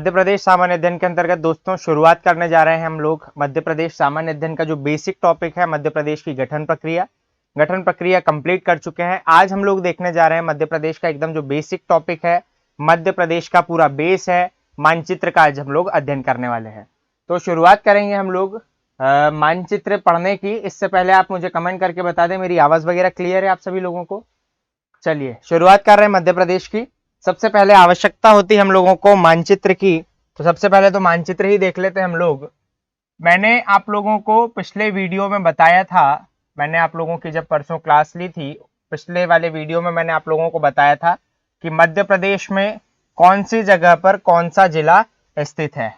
मध्य प्रदेश सामान्य अध्ययन के अंतर्गत दोस्तों शुरुआत करने जा रहे हैं हम लोग मध्य प्रदेश सामान्य अध्ययन का जो बेसिक टॉपिक है मध्य प्रदेश की गठन प्रक्रिया कंप्लीट कर चुके हैं। आज हम लोग देखने जा रहे हैं मध्य प्रदेश का एकदम जो बेसिक टॉपिक है, मध्य प्रदेश का पूरा बेस है, मानचित्र का आज हम लोग अध्ययन करने वाले हैं। तो शुरुआत करेंगे हम लोग मानचित्र पढ़ने की। इससे पहले आप मुझे कमेंट करके बता दें मेरी आवाज वगैरह क्लियर है आप सभी लोगों को। चलिए शुरुआत कर रहे हैं मध्य प्रदेश की। सबसे पहले आवश्यकता होती है हम लोगों को मानचित्र की, तो सबसे पहले तो मानचित्र ही देख लेते हैं हम लोग। मैंने आप लोगों को पिछले वीडियो में बताया था, मैंने आप लोगों की जब परसों क्लास ली थी, पिछले वाले वीडियो में मैंने आप लोगों को बताया था कि मध्य प्रदेश में कौन सी जगह पर कौन सा जिला स्थित है।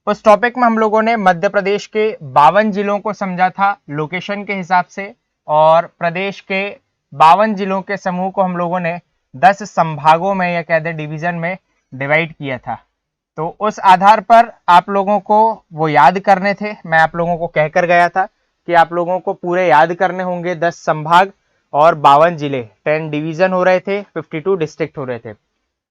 उस टॉपिक में हम लोगों ने मध्य प्रदेश के 52 जिलों को समझा था लोकेशन के हिसाब से, और प्रदेश के 52 जिलों के समूह को हम लोगों ने 10 संभागों में या कह दें डिवीजन में डिवाइड किया था। तो उस आधार पर आप लोगों को वो याद करने थे। मैं आप लोगों को कहकर गया था कि आप लोगों को पूरे याद करने होंगे 10 संभाग और 52 जिले, 10 डिवीजन हो रहे थे, 52 डिस्ट्रिक्ट हो रहे थे।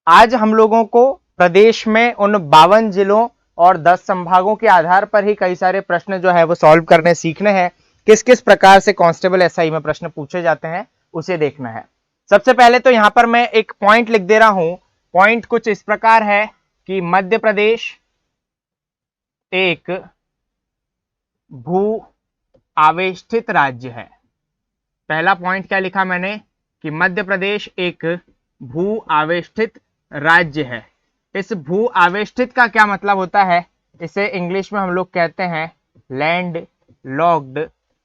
आज हम लोगों को प्रदेश में उन 52 जिलों और 10 संभागों के आधार पर ही कई सारे प्रश्न जो है वो सॉल्व करने सीखने हैं। किस किस प्रकार से कांस्टेबल एसआई में प्रश्न पूछे जाते हैं उसे देखना है। सबसे पहले तो यहां पर मैं एक पॉइंट लिख दे रहा हूं। पॉइंट कुछ इस प्रकार है कि मध्य प्रदेश एक भू आवेष्टित राज्य है। पहला पॉइंट क्या लिखा मैंने कि मध्य प्रदेश एक भू आवेष्टित राज्य है। इस भू आवेष्टित का क्या मतलब होता है, इसे इंग्लिश में हम लोग कहते हैं लैंड लॉक्ड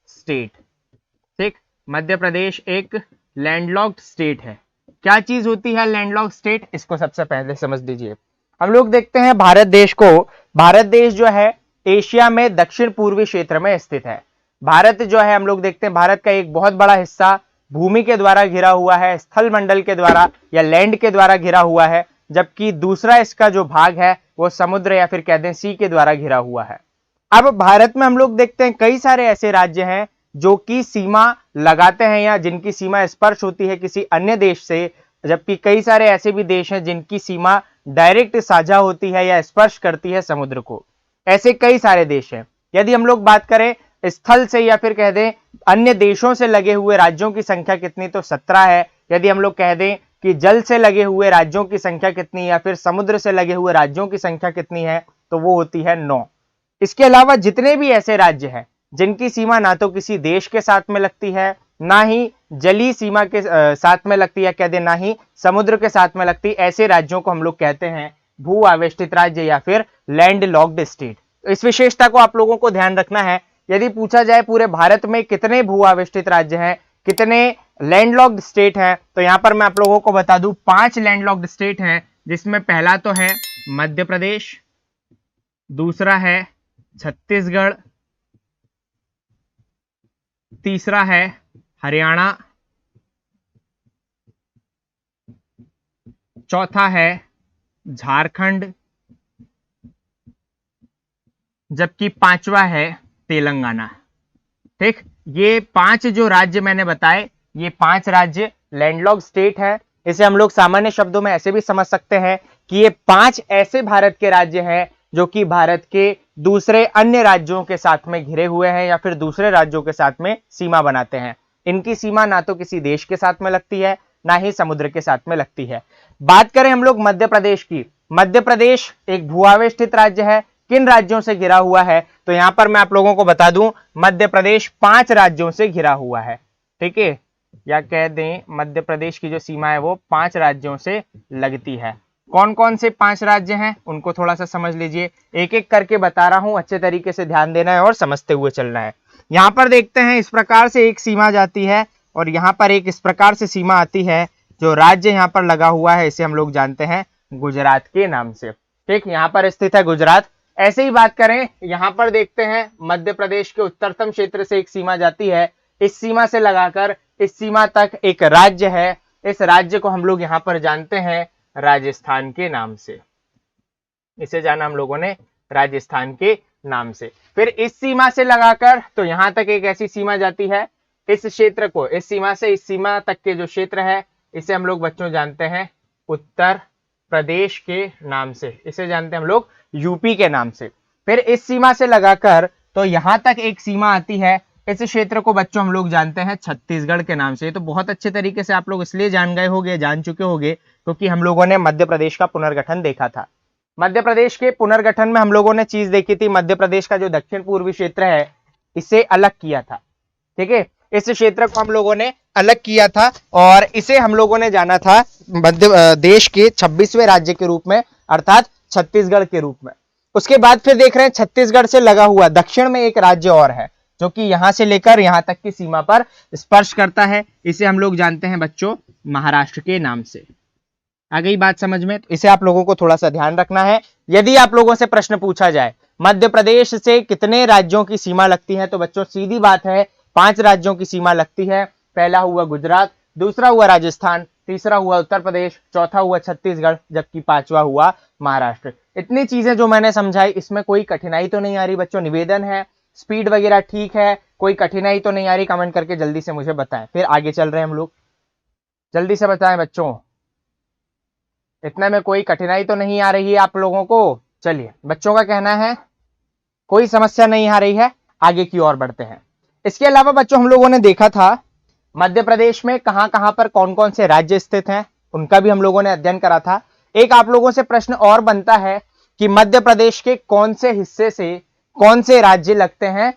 स्टेट। ठीक, मध्य प्रदेश एक लैंडलॉक्ड स्टेट है। क्या चीज होती है लैंडलॉक्ड स्टेट, इसको सबसे पहले समझ लीजिए। हम लोग देखते हैं भारत देश को, भारत देश जो है एशिया में दक्षिण पूर्वी क्षेत्र में स्थित है। भारत जो है हम लोग देखते हैं भारत का एक बहुत बड़ा हिस्सा भूमि के द्वारा घिरा हुआ है, स्थल मंडल के द्वारा या लैंड के द्वारा घिरा हुआ है, जबकि दूसरा इसका जो भाग है वो समुद्र या फिर कह दें सी के द्वारा घिरा हुआ है। अब भारत में हम लोग देखते हैं कई सारे ऐसे राज्य हैं जो कि सीमा लगाते हैं या जिनकी सीमा स्पर्श होती है किसी अन्य देश से, जबकि कई सारे ऐसे भी देश हैं जिनकी सीमा डायरेक्ट साझा होती है या स्पर्श करती है समुद्र को। ऐसे कई सारे देश हैं। यदि हम लोग बात करें स्थल से या फिर कह दें अन्य देशों से लगे हुए राज्यों की संख्या कितनी, तो 17 है। यदि हम लोग कह दें कि जल से लगे हुए राज्यों की संख्या कितनी या फिर समुद्र से लगे हुए राज्यों की संख्या कितनी है, तो वो होती है 9। इसके अलावा जितने भी ऐसे राज्य हैं जिनकी सीमा ना तो किसी देश के साथ में लगती है, ना ही जलीय सीमा के साथ में लगती है, कह दे ना ही समुद्र के साथ में लगती, ऐसे राज्यों को हम लोग कहते हैं भू आवेष्टित राज्य या फिर लैंड लॉक्ड स्टेट। तो इस विशेषता को आप लोगों को ध्यान रखना है। यदि पूछा जाए पूरे भारत में कितने भू आवेष्टित राज्य हैं, कितने लैंडलॉक्ड स्टेट हैं, तो यहां पर मैं आप लोगों को बता दूं 5 लैंडलॉक्ड स्टेट हैं, जिसमें पहला तो है मध्य प्रदेश, दूसरा है छत्तीसगढ़, तीसरा है हरियाणा, चौथा है झारखंड, जबकि पांचवा है तेलंगाना। ठीक, ये 5 जो राज्य मैंने बताए, ये 5 राज्य लैंडलॉक्ड स्टेट है। इसे हम लोग सामान्य शब्दों में ऐसे भी समझ सकते हैं कि ये 5 ऐसे भारत के राज्य हैं जो कि भारत के दूसरे अन्य राज्यों के साथ में घिरे हुए हैं या फिर दूसरे राज्यों के साथ में सीमा बनाते हैं। इनकी सीमा ना तो किसी देश के साथ में लगती है, ना ही समुद्र के साथ में लगती है। बात करें हम लोग मध्य प्रदेश की, मध्य प्रदेश एक भूआवेष्टित राज्य है। किन राज्यों से घिरा हुआ है, तो यहां पर मैं आप लोगों को बता दूं मध्य प्रदेश 5 राज्यों से घिरा हुआ है। ठीक है, या कह दें मध्य प्रदेश की जो सीमा है वो 5 राज्यों से लगती है। कौन कौन से 5 राज्य हैं उनको थोड़ा सा समझ लीजिए, एक एक करके बता रहा हूं, अच्छे तरीके से ध्यान देना है और समझते हुए चलना है। यहां पर देखते हैं इस प्रकार से एक सीमा जाती है और यहां पर एक इस प्रकार से सीमा आती है। जो राज्य यहां पर लगा हुआ है इसे हम लोग जानते हैं गुजरात के नाम से। ठीक, यहां पर स्थित है गुजरात। ऐसे ही बात करें यहां पर देखते हैं मध्य प्रदेश के उत्तरतम क्षेत्र से एक सीमा जाती है। इस सीमा से लगाकर इस सीमा तक एक राज्य है। इस राज्य को हम लोग यहां पर जानते हैं राजस्थान के नाम से। इसे जाना हम लोगों ने राजस्थान के नाम से। फिर इस सीमा से लगाकर तो यहां तक एक ऐसी सीमा जाती है। इस क्षेत्र को, इस सीमा से इस सीमा तक के जो क्षेत्र है इसे हम लोग बच्चों जानते हैं उत्तर प्रदेश के नाम से, इसे जानते हैं हम लोग यूपी के नाम से। फिर इस सीमा से लगाकर तो यहां तक एक सीमा आती है, इस क्षेत्र को बच्चों हम लोग जानते हैं छत्तीसगढ़ के नाम से। तो बहुत अच्छे तरीके से आप लोग इसलिए जान चुके होंगे क्योंकि हम लोगों ने मध्य प्रदेश का पुनर्गठन देखा था। मध्य प्रदेश के पुनर्गठन में हम लोगों ने चीज देखी थी, मध्य प्रदेश का जो दक्षिण पूर्वी क्षेत्र है इसे अलग किया था। ठीक है, इस क्षेत्र को हम लोगों ने अलग किया था और इसे हम लोगों ने जाना था मध्य देश के 26वें राज्य के रूप में, अर्थात छत्तीसगढ़ के रूप में। उसके बाद फिर देख रहे हैं छत्तीसगढ़ से लगा हुआ दक्षिण में एक राज्य और है जो कि यहां से लेकर यहां तक की सीमा पर स्पर्श करता है, इसे हम लोग जानते हैं बच्चों महाराष्ट्र के नाम से। आ गई बात समझ में? तो इसे आप लोगों को थोड़ा सा ध्यान रखना है। यदि आप लोगों से प्रश्न पूछा जाए मध्य प्रदेश से कितने राज्यों की सीमा लगती है, तो बच्चों सीधी बात है 5 राज्यों की सीमा लगती है। पहला हुआ गुजरात, दूसरा हुआ राजस्थान, तीसरा हुआ उत्तर प्रदेश, चौथा हुआ छत्तीसगढ़, जबकि 5वां हुआ महाराष्ट्र। इतनी चीजें जो मैंने समझाई इसमें कोई कठिनाई तो नहीं आ रही बच्चों? निवेदन है, स्पीड वगैरह ठीक है, कोई कठिनाई तो नहीं आ रही? कमेंट करके जल्दी से मुझे बताएं। फिर आगे चल रहे हैं हम लोग, जल्दी से बताएं बच्चों, इतने में कोई कठिनाई तो नहीं आ रही है आप लोगों को? चलिए, बच्चों का कहना है कोई समस्या नहीं आ रही है, आगे की ओर बढ़ते हैं। इसके अलावा बच्चों हम लोगों ने देखा था मध्य प्रदेश में कहां कहां पर कौन कौन से राज्य स्थित हैं, उनका भी हम लोगों ने अध्ययन करा था। एक आप लोगों से प्रश्न और बनता है कि मध्य प्रदेश के कौन से हिस्से से कौन से राज्य लगते हैं,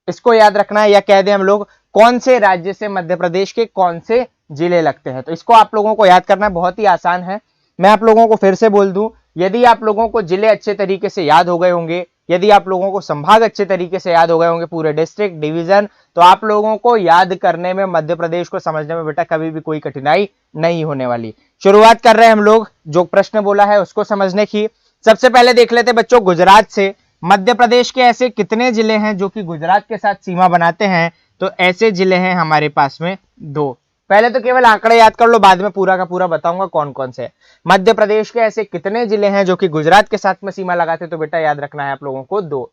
इसको याद रखना है, या कह दें हम लोग कौन से राज्य से मध्य प्रदेश के कौन से जिले लगते हैं। तो इसको आप लोगों को याद करना बहुत ही आसान है। मैं आप लोगों को फिर से बोल दूं, यदि आप लोगों को जिले अच्छे तरीके से याद हो गए होंगे, यदि आप लोगों को संभाग अच्छे तरीके से याद हो गए होंगे, पूरे डिस्ट्रिक्ट डिवीजन, तो आप लोगों को याद करने में, मध्य प्रदेश को समझने में बेटा कभी भी कोई कठिनाई नहीं होने वाली। शुरुआत कर रहे हैं हम लोग जो प्रश्न बोला है उसको समझने की। सबसे पहले देख लेते हैं बच्चों गुजरात से। मध्य प्रदेश के ऐसे कितने जिले हैं जो कि गुजरात के साथ सीमा बनाते हैं? तो ऐसे जिले हैं हमारे पास में 2। पहले तो केवल आंकड़े याद कर लो, बाद में पूरा का पूरा बताऊंगा कौन कौन से। मध्य प्रदेश के ऐसे कितने जिले हैं जो कि गुजरात के साथ में सीमा लगाते? तो बेटा याद रखना है आप लोगों को 2।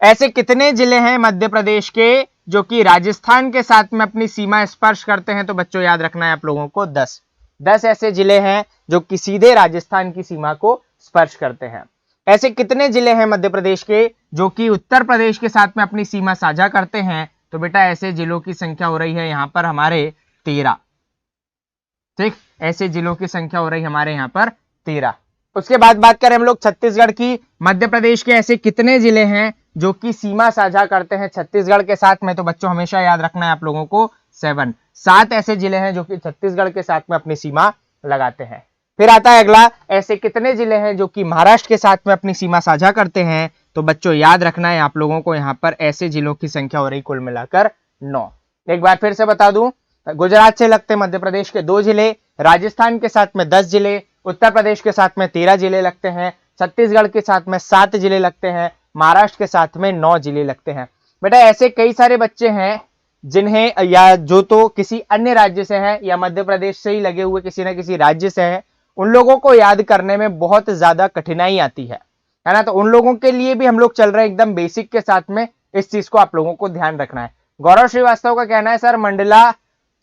ऐसे कितने जिले हैं मध्य प्रदेश के जो कि राजस्थान के साथ में अपनी सीमा स्पर्श करते हैं? तो बच्चों याद रखना है आप लोगों को 10। 10 ऐसे जिले हैं जो कि सीधे राजस्थान की सीमा को स्पर्श करते हैं। ऐसे कितने जिले हैं मध्य प्रदेश के जो कि उत्तर प्रदेश के साथ में अपनी सीमा साझा करते हैं? तो बेटा ऐसे जिलों की संख्या हो रही है यहाँ पर हमारे 13। ठीक, ऐसे जिलों की संख्या हो रही हमारे यहाँ पर 13। उसके बाद बात करें हम लोग छत्तीसगढ़ की। मध्य प्रदेश के ऐसे कितने जिले हैं जो कि सीमा साझा करते हैं छत्तीसगढ़ के साथ में? तो बच्चों हमेशा याद रखना है आप लोगों को 7 ऐसे जिले हैं जो कि छत्तीसगढ़ के साथ में अपनी सीमा लगाते हैं। फिर आता है अगला, ऐसे कितने जिले हैं जो कि महाराष्ट्र के साथ में अपनी सीमा साझा करते हैं? तो बच्चों याद रखना है आप लोगों को यहाँ पर ऐसे जिलों की संख्या हो रही कुल मिलाकर 9। एक बार फिर से बता दूं, गुजरात से लगते मध्य प्रदेश के 2 जिले, राजस्थान के साथ में 10 जिले, उत्तर प्रदेश के साथ में 13 जिले लगते हैं, छत्तीसगढ़ के साथ में 7 जिले लगते हैं, महाराष्ट्र के साथ में 9 जिले लगते हैं। बेटा ऐसे कई सारे बच्चे हैं जिन्हें, या जो तो किसी अन्य राज्य से हैं या मध्य प्रदेश से ही लगे हुए किसी न किसी राज्य से हैं, उन लोगों को याद करने में बहुत ज्यादा कठिनाई आती है ना? तो उन लोगों के लिए भी हम लोग चल रहे हैं एकदम बेसिक के साथ में, इस चीज को आप लोगों को ध्यान रखना है। गौरव श्रीवास्तव का कहना है सर मंडला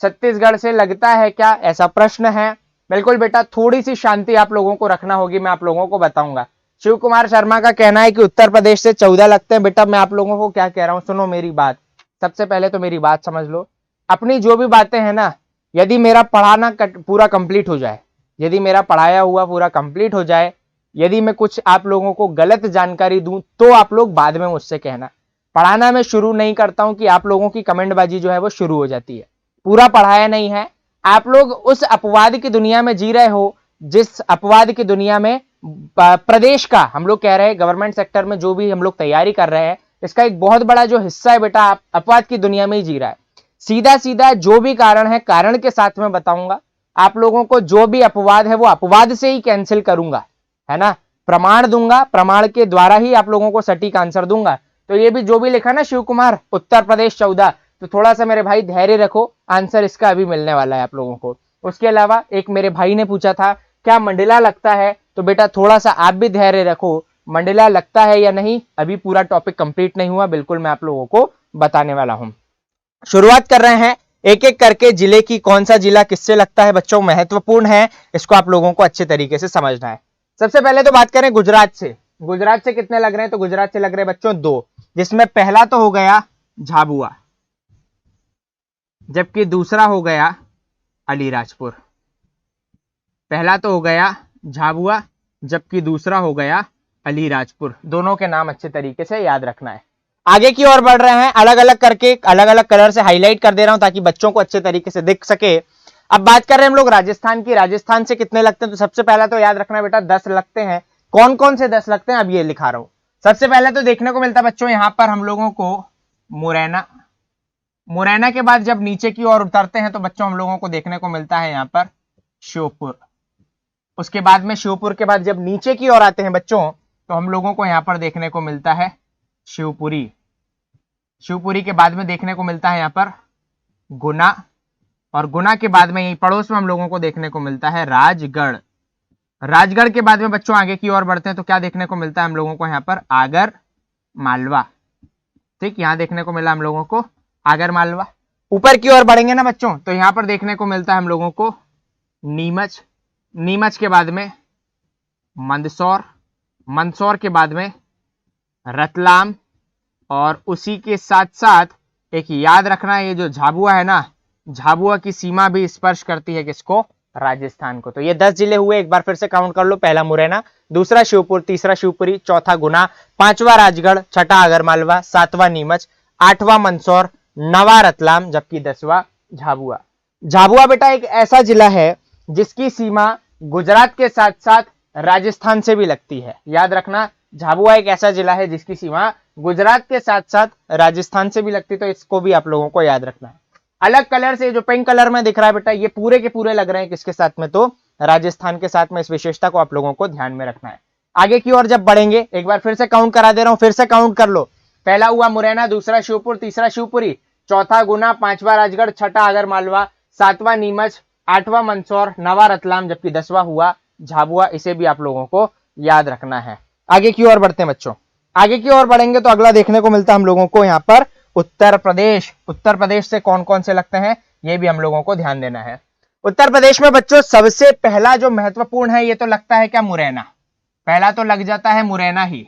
छत्तीसगढ़ से लगता है क्या? ऐसा प्रश्न है। बिल्कुल बेटा, थोड़ी सी शांति आप लोगों को रखना होगी, मैं आप लोगों को बताऊंगा। शिव कुमार शर्मा का कहना है कि उत्तर प्रदेश से 14 लगते हैं। बेटा मैं आप लोगों को क्या कह रहा हूं, सुनो मेरी बात। सबसे पहले तो मेरी बात समझ लो। अपनी जो भी बातें हैं ना, यदि मेरा पढ़ाना पूरा कंप्लीट हो जाए, यदि मेरा पढ़ाया हुआ पूरा कंप्लीट हो जाए, यदि मैं कुछ आप लोगों को गलत जानकारी दूं तो आप लोग बाद में मुझसे कहना। पढ़ाना मैं शुरू नहीं करता हूं कि आप लोगों की कमेंटबाजी जो है वो शुरू हो जाती है। पूरा पढ़ाया नहीं है। आप लोग उस अपवाद की दुनिया में जी रहे हो जिस अपवाद की दुनिया में प्रदेश का, हम लोग कह रहे हैं गवर्नमेंट सेक्टर में जो भी हम लोग तैयारी कर रहे हैं, इसका एक बहुत बड़ा जो हिस्सा है बेटा अपवाद की दुनिया में ही जी रहा है। सीधा सीधा जो भी कारण है, कारण के साथ में बताऊंगा आप लोगों को। जो भी अपवाद है वो अपवाद से ही कैंसिल करूंगा, है ना? प्रमाण दूंगा, प्रमाण के द्वारा ही आप लोगों को सटीक आंसर दूंगा। तो ये भी जो भी लिखा ना शिव कुमार उत्तर प्रदेश 14, तो थोड़ा सा मेरे भाई धैर्य रखो, आंसर इसका अभी मिलने वाला है आप लोगों को। उसके अलावा एक मेरे भाई ने पूछा था क्या मंडला लगता है? तो बेटा थोड़ा सा आप भी धैर्य रखो, मंडला लगता है या नहीं अभी पूरा टॉपिक कंप्लीट नहीं हुआ, बिल्कुल मैं आप लोगों को बताने वाला हूं। शुरुआत कर रहे हैं एक एक करके जिले की कौन सा जिला किससे लगता है बच्चों, महत्वपूर्ण है, इसको आप लोगों को अच्छे तरीके से समझना है। सबसे पहले तो बात करें गुजरात से। गुजरात से कितने लग रहे हैं, तो गुजरात से लग रहे हैं बच्चों 2, जिसमें पहला तो हो गया झाबुआ, जबकि दूसरा हो गया अलीराजपुर। पहला तो हो गया झाबुआ, जबकि दूसरा हो गया अलीराजपुर। दोनों के नाम अच्छे तरीके से याद रखना है। आगे की ओर बढ़ रहे हैं, अलग अलग करके अलग अलग कलर से हाईलाइट कर दे रहा हूं ताकि बच्चों को अच्छे तरीके से दिख सके। अब बात कर रहे हैं हम लोग राजस्थान की। राजस्थान से कितने लगते हैं, तो सबसे पहला तो याद रखना बेटा 10 लगते हैं। कौन कौन से 10 लगते हैं, अब ये लिखा रहा हूं। सबसे पहले तो देखने को मिलता है बच्चों यहां पर हम लोगों को मुरैना। मुरैना के बाद जब नीचे की ओर उतरते हैं तो बच्चों हम लोगों को देखने को मिलता है यहां पर श्योपुर। उसके बाद में श्योपुर के बाद जब नीचे की ओर आते हैं बच्चों तो हम लोगों को यहां पर देखने को मिलता है शिवपुरी। शिवपुरी के बाद में देखने को मिलता है यहां पर गुना, और गुना के बाद में यही पड़ोस में हम लोगों को देखने को मिलता है राजगढ़। राजगढ़ के बाद में बच्चों आगे की ओर बढ़ते हैं तो क्या देखने को मिलता है हम लोगों को यहां पर आगर मालवा। ठीक, यहां देखने को मिला हम लोगों को आगर मालवा। ऊपर की ओर बढ़ेंगे ना बच्चों तो यहां पर देखने को मिलता है हम लोगों को नीमच। नीमच के बाद में मंदसौर, मंदसौर के बाद में रतलाम, और उसी के साथ साथ एक याद रखना, ये जो झाबुआ है ना, झाबुआ की सीमा भी स्पर्श करती है किसको, राजस्थान को। तो ये 10 जिले हुए, एक बार फिर से काउंट कर लो। पहला मुरैना, दूसरा शिवपुर, तीसरा शिवपुरी, चौथा गुना, पांचवा राजगढ़, छठा आगरमालवा, सातवां नीमच, आठवां मंदसौर, नवा रतलाम, जबकि 10वां झाबुआ। झाबुआ बेटा एक ऐसा जिला है जिसकी सीमा गुजरात के साथ साथ राजस्थान से भी लगती है। याद रखना, झाबुआ एक ऐसा जिला है जिसकी सीमा गुजरात के साथ साथ राजस्थान से भी लगती है, तो इसको भी आप लोगों को याद रखना है। अलग कलर से, जो पिंक कलर में दिख रहा है बेटा, ये पूरे के पूरे लग रहे हैं किसके साथ में, तो राजस्थान के साथ में। इस विशेषता को आप लोगों को ध्यान में रखना है। आगे की ओर जब बढ़ेंगे, एक बार फिर से काउंट करा दे रहा हूं, फिर से काउंट कर लो। पहला हुआ मुरैना, दूसरा शिवपुर, तीसरा शिवपुरी, चौथा गुना, पांचवा राजगढ़, छठा आगरमालवा, सातवां नीमच, आठवां मंदसौर, नवा रतलाम, जबकि 10वां हुआ झाबुआ। इसे भी आप लोगों को याद रखना है। आगे की ओर बढ़ते हैं बच्चों। आगे की ओर बढ़ेंगे तो अगला देखने को मिलता है हम लोगों को यहाँ पर उत्तर प्रदेश। उत्तर प्रदेश से कौन कौन से लगते हैं, ये भी हम लोगों को ध्यान देना है। उत्तर प्रदेश में बच्चों सबसे पहला जो महत्वपूर्ण है, ये तो लगता है क्या, मुरैना। पहला तो लग जाता है मुरैना ही।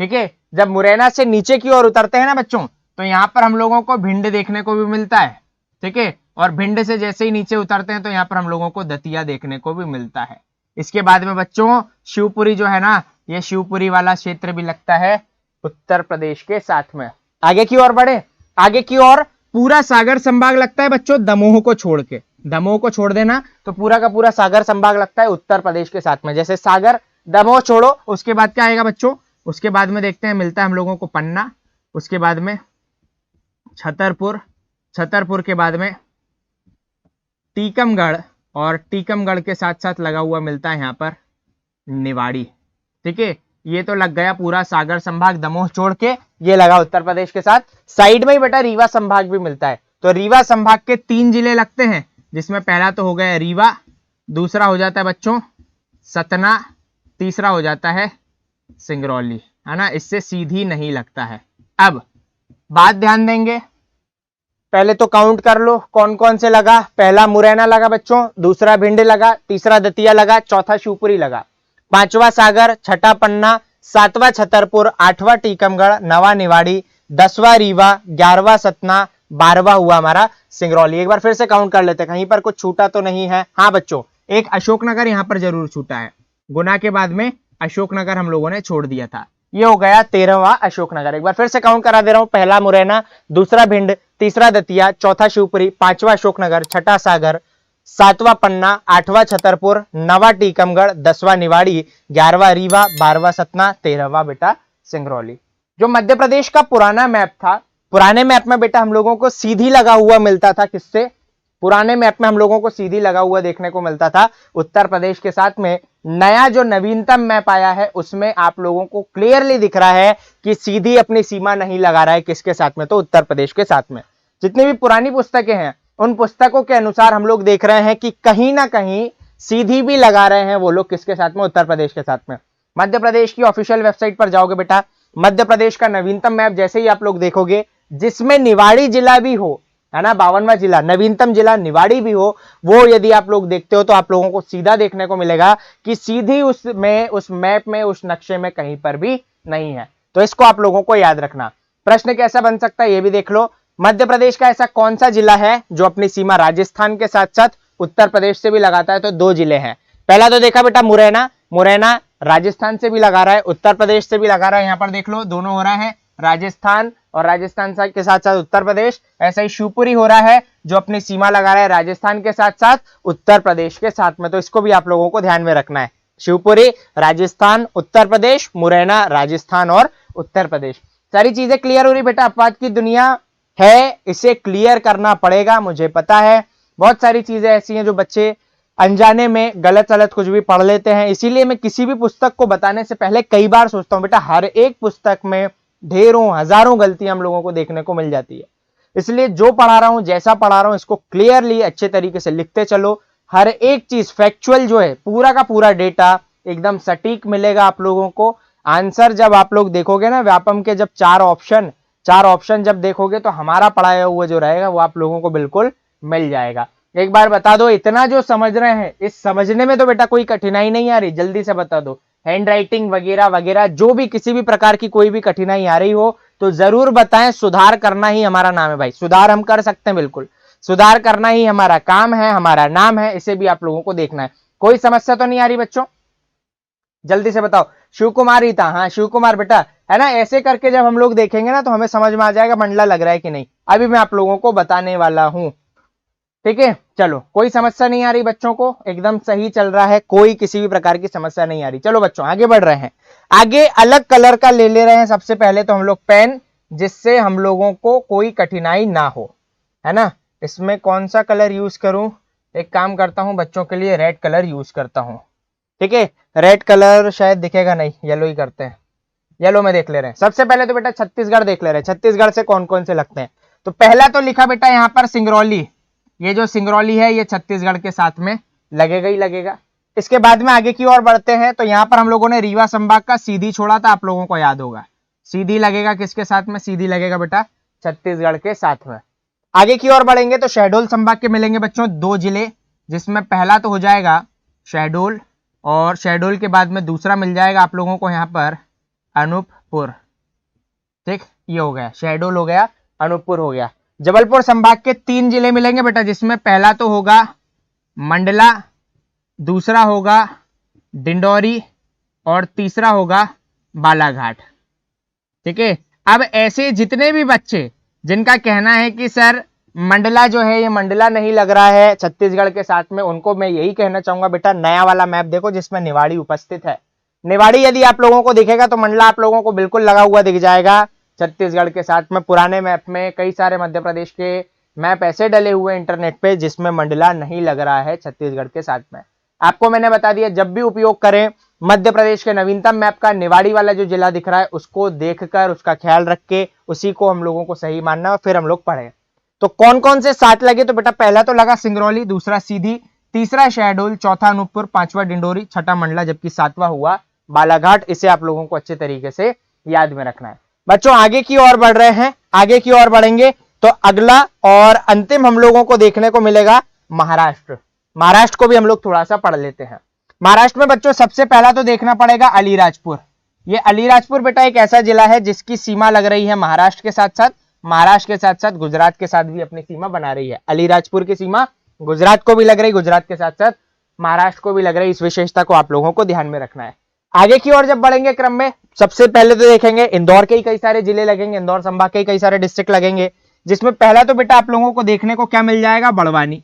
ठीक है, जब मुरैना से नीचे की ओर उतरते हैं ना बच्चों तो यहाँ पर हम लोगों को भिंड देखने को भी मिलता है। ठीक है, और भिंड से जैसे ही नीचे उतरते हैं तो यहाँ पर हम लोगों को दतिया देखने को भी मिलता है। इसके बाद में बच्चों शिवपुरी जो है ना, ये शिवपुरी वाला क्षेत्र भी लगता है उत्तर प्रदेश के साथ में। आगे की ओर बढ़े, आगे की ओर पूरा सागर संभाग लगता है बच्चों दमोह को छोड़ के। दमोह को छोड़ देना तो पूरा का पूरा सागर संभाग लगता है उत्तर प्रदेश के साथ में। जैसे सागर, दमोह छोड़ो, उसके बाद क्या आएगा बच्चों, उसके बाद में देखते हैं मिलता है हम लोगों को पन्ना, उसके बाद में छतरपुर, छतरपुर के बाद में टीकमगढ़, और टीकमगढ़ के साथ साथ लगा हुआ मिलता है यहाँ पर निवाड़ी। ठीक है, ये तो लग गया पूरा सागर संभाग दमोह छोड़ के, ये लगा उत्तर प्रदेश के साथ। साइड में ही बेटा रीवा संभाग भी मिलता है, तो रीवा संभाग के 3 जिले लगते हैं, जिसमें पहला तो हो गया रीवा, दूसरा हो जाता है बच्चों सतना, तीसरा हो जाता है सिंगरौली, है ना। इससे सीधी नहीं लगता है। अब बात ध्यान देंगे, पहले तो काउंट कर लो कौन कौन से लगा। पहला मुरैना लगा बच्चों, दूसरा भिंड लगा, तीसरा दतिया लगा, चौथा शिवपुरी लगा, पांचवा सागर, छठा पन्ना, सातवां छतरपुर, आठवां टीकमगढ़, नवा निवाड़ी, 10वां रीवा, 11वां सतना, 12वां हुआ हमारा सिंगरौली। एक बार फिर से काउंट कर लेते हैं, कहीं पर कुछ छूटा तो नहीं है। हाँ बच्चों, एक अशोकनगर यहाँ पर जरूर छूटा है। गुना के बाद में अशोकनगर हम लोगों ने छोड़ दिया था। ये हो गया 13वां अशोकनगर। एक बार फिर से काउंट करा दे रहा हूं, पहला मुरैना, दूसरा भिंड, तीसरा दतिया, चौथा शिवपुरी, पांचवा अशोकनगर, छठा सागर, सातवां पन्ना, आठवां छतरपुर, नवा टीकमगढ़, 10वां निवाड़ी, 11वां रीवा, 12वां सतना, 13वां बेटा सिंगरौली। जो मध्य प्रदेश का पुराना मैप था, पुराने मैप में बेटा हम लोगों को सीधी लगा हुआ मिलता था। किससे, पुराने मैप में हम लोगों को सीधी लगा हुआ देखने को मिलता था उत्तर प्रदेश के साथ में। नया जो नवीनतम मैप आया है उसमें आप लोगों को क्लियरली दिख रहा है कि सीधी अपनी सीमा नहीं लगा रहा है। किसके साथ में, तो उत्तर प्रदेश के साथ में। जितनी भी पुरानी पुस्तकें हैं उन पुस्तकों के अनुसार हम लोग देख रहे हैं कि कहीं ना कहीं सीधी भी लगा रहे हैं वो लोग, किसके साथ में, उत्तर प्रदेश के साथ में। मध्य प्रदेश की ऑफिशियल वेबसाइट पर जाओगे बेटा, मध्य प्रदेश का नवीनतम मैप जैसे ही आप लोग देखोगे, जिसमें निवाड़ी जिला भी हो, है ना, 52वां जिला, नवीनतम जिला निवाड़ी भी हो, वो यदि आप लोग देखते हो तो आप लोगों को सीधा देखने को मिलेगा कि सीधी उस मैप में, उस नक्शे में कहीं पर भी नहीं है। तो इसको आप लोगों को याद रखना। प्रश्न कैसा बन सकता है ये भी देख लो। मध्य प्रदेश का ऐसा कौन सा जिला है जो अपनी सीमा राजस्थान के साथ साथ उत्तर प्रदेश से भी लगाता है? तो 2 जिले हैं। पहला तो देखा बेटा मुरैना, मुरैना राजस्थान से भी लगा रहा है, उत्तर प्रदेश से भी लगा रहा है। यहां पर देख लो दोनों हो रहा है, राजस्थान और राजस्थान के साथ साथ उत्तर प्रदेश। ऐसा ही शिवपुरी हो रहा है जो अपनी सीमा लगा रहा है राजस्थान के साथ साथ उत्तर प्रदेश के साथ में। तो इसको भी आप लोगों को ध्यान में रखना है। शिवपुरी राजस्थान, उत्तर प्रदेश, मुरैना राजस्थान और उत्तर प्रदेश। सारी चीजें क्लियर हो रही बेटा? अपवाद की दुनिया है, इसे क्लियर करना पड़ेगा। मुझे पता है बहुत सारी चीजें ऐसी हैं जो बच्चे अनजाने में गलत गलत कुछ भी पढ़ लेते हैं, इसीलिए मैं किसी भी पुस्तक को बताने से पहले कई बार सोचता हूं बेटा हर एक पुस्तक में ढेरों हजारों गलतियां हम लोगों को देखने को मिल जाती है। इसलिए जो पढ़ा रहा हूं, जैसा पढ़ा रहा हूं, इसको क्लियरली अच्छे तरीके से लिखते चलो। हर एक चीज फैक्चुअल जो है, पूरा का पूरा डेटा एकदम सटीक मिलेगा आप लोगों को। आंसर जब आप लोग देखोगे ना व्यापम के, जब चार ऑप्शन जब देखोगे तो हमारा पढ़ाया हुआ जो रहेगा वो आप लोगों को बिल्कुल मिल जाएगा। एक बार बता दो, इतना जो समझ रहे हैं, इस समझने में तो बेटा कोई कठिनाई नहीं आ रही? जल्दी से बता दो। हैंड राइटिंग वगैरह वगैरह जो भी किसी भी प्रकार की कोई भी कठिनाई आ रही हो तो जरूर बताएं। सुधार करना ही हमारा नाम है भाई, सुधार हम कर सकते हैं, बिल्कुल सुधार करना ही हमारा काम है, हमारा नाम है। इसे भी आप लोगों को देखना है। कोई समस्या तो नहीं आ रही बच्चों? जल्दी से बताओ। शिव कुमार ही था, हाँ शिव कुमार बेटा, है ना। ऐसे करके जब हम लोग देखेंगे ना तो हमें समझ में आ जाएगा मंडला लग रहा है कि नहीं। अभी मैं आप लोगों को बताने वाला हूं, ठीक है। चलो, कोई समस्या नहीं आ रही बच्चों को? एकदम सही चल रहा है, कोई किसी भी प्रकार की समस्या नहीं आ रही। चलो बच्चों आगे बढ़ रहे हैं। आगे अलग कलर का ले रहे हैं सबसे पहले तो हम लोग पेन, जिससे हम लोगों को कोई कठिनाई ना हो, है ना। इसमें कौन सा कलर यूज करूं? एक काम करता हूं, बच्चों के लिए रेड कलर यूज करता हूं, ठीक है। रेड कलर शायद दिखेगा नहीं, येलो ही करते हैं। येलो में देख ले रहे हैं। सबसे पहले तो बेटा छत्तीसगढ़ देख ले रहे हैं। छत्तीसगढ़ से कौन कौन से लगते हैं? तो पहला तो लिखा बेटा यहाँ पर सिंगरौली। ये जो सिंगरौली है ये छत्तीसगढ़ के साथ में लगेगा ही लगेगा। इसके बाद में आगे की ओर बढ़ते हैं तो यहाँ पर हम लोगों ने रीवा संभाग का सीधी छोड़ा था, आप लोगों को याद होगा। सीधी लगेगा किसके साथ में? सीधी लगेगा बेटा छत्तीसगढ़ के साथ में। आगे की ओर बढ़ेंगे तो शहडोल संभाग के मिलेंगे बच्चों 2 जिले, जिसमें पहला तो हो जाएगा शहडोल, और शहडोल के बाद में दूसरा मिल जाएगा आप लोगों को यहाँ पर अनूपपुर, ठीक। ये हो गया शहडोल, हो गया अनूपपुर, हो गया। जबलपुर संभाग के 3 जिले मिलेंगे बेटा, जिसमें पहला तो होगा मंडला, दूसरा होगा डिंडौरी और तीसरा होगा बालाघाट, ठीक है। अब ऐसे जितने भी बच्चे जिनका कहना है कि सर मंडला जो है ये मंडला नहीं लग रहा है छत्तीसगढ़ के साथ में, उनको मैं यही कहना चाहूंगा बेटा नया वाला मैप देखो जिसमें निवाड़ी उपस्थित है। निवाड़ी यदि आप लोगों को दिखेगा तो मंडला आप लोगों को बिल्कुल लगा हुआ दिख जाएगा छत्तीसगढ़ के साथ में। पुराने मैप में कई सारे मध्य प्रदेश के मैप ऐसे डले हुए इंटरनेट पे जिसमें मंडला नहीं लग रहा है छत्तीसगढ़ के साथ में। आपको मैंने बता दिया, जब भी उपयोग करें मध्य प्रदेश के नवीनतम मैप का निवाड़ी वाला जो जिला दिख रहा है उसको देखकर उसका ख्याल रख के उसी को हम लोगों को सही मानना और फिर हम लोग पढ़े। तो कौन कौन से 7 लगे? तो बेटा पहला तो लगा सिंगरौली, दूसरा सीधी, तीसरा शहडोल, चौथा अनूपपुर, 5वां डिंडोरी, छठा मंडला, जबकि 7वां हुआ बालाघाट। इसे आप लोगों को अच्छे तरीके से याद में रखना है। बच्चों आगे की ओर बढ़ रहे हैं, आगे की ओर बढ़ेंगे तो अगला और अंतिम हम लोगों को देखने को मिलेगा महाराष्ट्र। महाराष्ट्र को भी हम लोग थोड़ा सा पढ़ लेते हैं। महाराष्ट्र में बच्चों सबसे पहला तो देखना पड़ेगा अलीराजपुर। ये अलीराजपुर बेटा एक ऐसा जिला है जिसकी सीमा लग रही है महाराष्ट्र के साथ साथ, महाराष्ट्र के साथ साथ गुजरात के साथ भी अपनी सीमा बना रही है। अलीराजपुर की सीमा गुजरात को भी लग रही, गुजरात के साथ साथ महाराष्ट्र को भी लग रही। इस विशेषता को आप लोगों को ध्यान में रखना है। आगे की ओर जब बढ़ेंगे क्रम में, सबसे पहले तो देखेंगे इंदौर के ही कई सारे जिले लगेंगे, इंदौर संभाग के कई सारे डिस्ट्रिक्ट लगेंगे, जिसमें पहला तो बेटा आप लोगों को देखने को क्या मिल जाएगा? बड़वानी।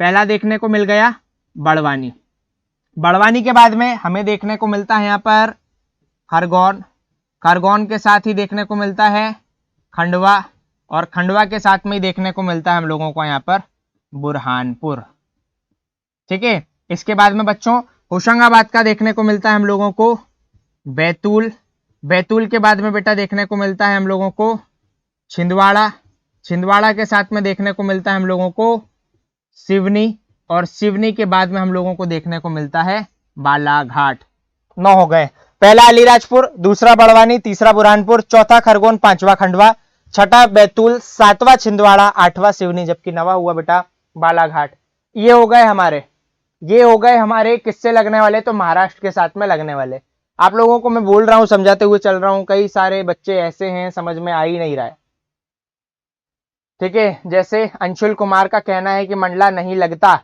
पहला देखने को मिल गया बड़वानी। बड़वानी के बाद में हमें देखने को मिलता है यहाँ पर खरगोन, खरगोन के साथ ही देखने को मिलता है खंडवा, और खंडवा के साथ में ही देखने को मिलता है हम लोगों को यहाँ पर बुरहानपुर, ठीक है। इसके बाद में बच्चों होशंगाबाद का देखने को मिलता है हम लोगों को बैतूल, बैतूल के बाद में बेटा देखने को मिलता है हम लोगों को छिंदवाड़ा, छिंदवाड़ा के साथ में देखने को मिलता है हम लोगों को सिवनी, और सिवनी के बाद में हम लोगों को देखने को मिलता है बालाघाट। 9 हो गए। पहला अलीराजपुर, दूसरा बड़वानी, तीसरा बुरहानपुर, चौथा खरगोन, 5वां खंडवा, छठा बैतूल, सातवां छिंदवाड़ा, आठवां सिवनी, जबकि नवा हुआ बेटा बालाघाट। ये हो गए हमारे किससे लगने वाले, तो महाराष्ट्र के साथ में लगने वाले। आप लोगों को मैं बोल रहा हूं, समझाते हुए चल रहा हूं, कई सारे बच्चे ऐसे हैं समझ में आ ही नहीं रहा है। ठीक है, जैसे अंशुल कुमार का कहना है कि मंडला नहीं लगता,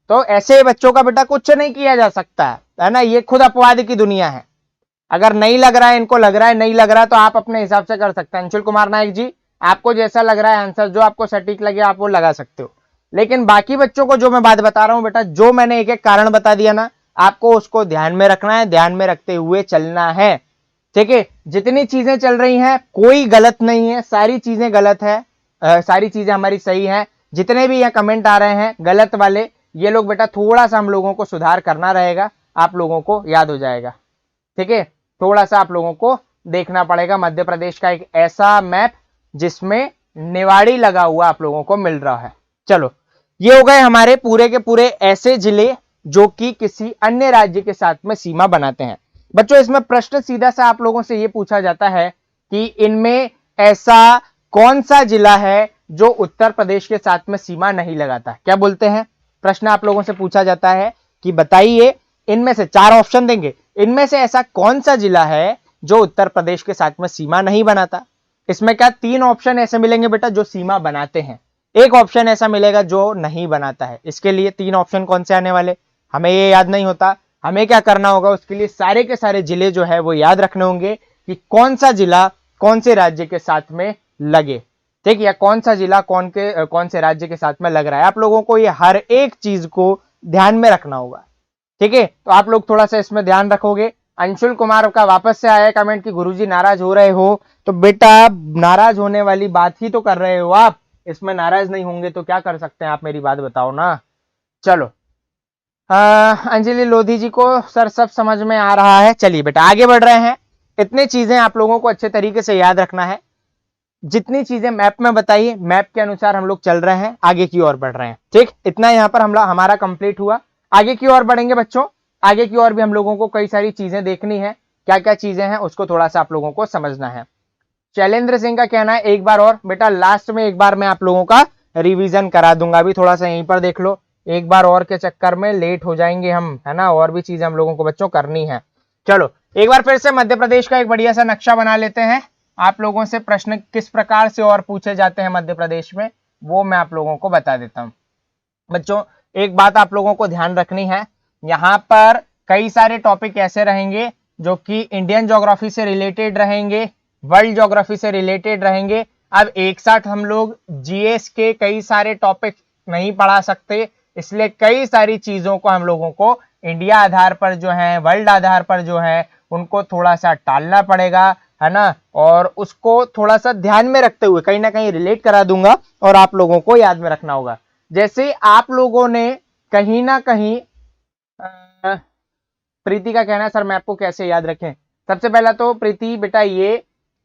तो ऐसे बच्चों का बेटा कुछ नहीं किया जा सकता है ना, ये खुद अपवाद की दुनिया है। अगर नहीं लग रहा है, इनको लग रहा है, नहीं लग रहा है, तो आप अपने हिसाब से कर सकते हैं। अंशुल कुमार नायक जी, आपको जैसा लग रहा है आंसर, जो आपको सटीक लगे आप वो लगा सकते हो, लेकिन बाकी बच्चों को जो मैं बात बता रहा हूं बेटा, जो मैंने एक एक कारण बता दिया ना, आपको उसको ध्यान में रखना है, ध्यान में रखते हुए चलना है। ठीक है, जितनी चीजें चल रही हैं कोई गलत नहीं है, सारी चीजें गलत है, सारी चीजें हमारी सही है। जितने भी यहाँ कमेंट आ रहे हैं गलत वाले, ये लोग बेटा थोड़ा सा हम लोगों को सुधार करना रहेगा, आप लोगों को याद हो जाएगा। ठीक है, थोड़ा सा आप लोगों को देखना पड़ेगा मध्य प्रदेश का एक ऐसा मैप जिसमें निवाड़ी लगा हुआ आप लोगों को मिल रहा है। चलो, ये हो गए हमारे पूरे के पूरे ऐसे जिले जो कि किसी अन्य राज्य के साथ में सीमा बनाते हैं। बच्चों, इसमें प्रश्न सीधा सा आप लोगों से ये पूछा जाता है कि इनमें ऐसा कौन सा जिला है जो उत्तर प्रदेश के साथ में सीमा नहीं लगाता। क्या बोलते हैं, प्रश्न आप लोगों से पूछा जाता है कि बताइए, इनमें से 4 ऑप्शन देंगे, इनमें से ऐसा कौन सा जिला है जो उत्तर प्रदेश के साथ में सीमा नहीं बनाता। इसमें क्या 3 ऑप्शन ऐसे मिलेंगे बेटा जो सीमा बनाते हैं, एक ऑप्शन ऐसा मिलेगा जो नहीं बनाता है। इसके लिए 3 ऑप्शन कौन से आने वाले, हमें ये याद नहीं होता। हमें क्या करना होगा, उसके लिए सारे के सारे जिले जो है वो याद रखने होंगे कि कौन सा जिला कौन से राज्य के साथ में लगे। ठीक है, या कौन सा जिला कौन से राज्य के साथ में लग रहा है, आप लोगों को ये हर एक चीज को ध्यान में रखना होगा। ठीक है, तो आप लोग थोड़ा सा इसमें ध्यान रखोगे। अंशुल कुमार का वापस से आया कमेंट कि गुरुजी नाराज हो रहे हो, तो बेटा नाराज होने वाली बात ही तो कर रहे हो आप, इसमें नाराज नहीं होंगे तो क्या कर सकते हैं आप, मेरी बात बताओ ना। चलो, अंजलि लोधी जी को सर सब समझ में आ रहा है। चलिए बेटा आगे बढ़ रहे हैं। इतनी चीजें आप लोगों को अच्छे तरीके से याद रखना है, जितनी चीजें मैप में बताइए मैप के अनुसार हम लोग चल रहे हैं, आगे की ओर बढ़ रहे हैं। ठीक, इतना यहाँ पर हमारा कंप्लीट हुआ। आगे की ओर बढ़ेंगे बच्चों, आगे की ओर भी हम लोगों को कई सारी चीजें देखनी है, क्या क्या चीजें हैं उसको थोड़ा सा आप लोगों को समझना है। शैलेंद्र सिंह का कहना है एक बार और, बेटा लास्ट में एक बार मैं आप लोगों का रिवीजन करा दूंगा, अभी थोड़ा सा यहीं पर देख लो, एक बार और के चक्कर में लेट हो जाएंगे हम, है ना, और भी चीजें हम लोगों को बच्चों करनी है। चलो एक बार फिर से मध्य प्रदेश का एक बढ़िया सा नक्शा बना लेते हैं। आप लोगों से प्रश्न किस प्रकार से और पूछे जाते हैं मध्य प्रदेश में, वो मैं आप लोगों को बता देता हूं। बच्चों, एक बात आप लोगों को ध्यान रखनी है, यहाँ पर कई सारे टॉपिक ऐसे रहेंगे जो कि इंडियन ज्योग्राफी से रिलेटेड रहेंगे, वर्ल्ड ज्योग्राफी से रिलेटेड रहेंगे। अब एक साथ हम लोग जीएस के कई सारे टॉपिक नहीं पढ़ा सकते, इसलिए कई सारी चीजों को हम लोगों को इंडिया आधार पर जो है, वर्ल्ड आधार पर जो है, उनको थोड़ा सा टालना पड़ेगा, है ना, और उसको थोड़ा सा ध्यान में रखते हुए कहीं ना कहीं रिलेट करा दूंगा और आप लोगों को याद में रखना होगा। जैसे आप लोगों ने कहीं ना कहीं, प्रीति का कहना है सर मैप को कैसे याद रखें। सबसे पहला तो प्रीति बेटा ये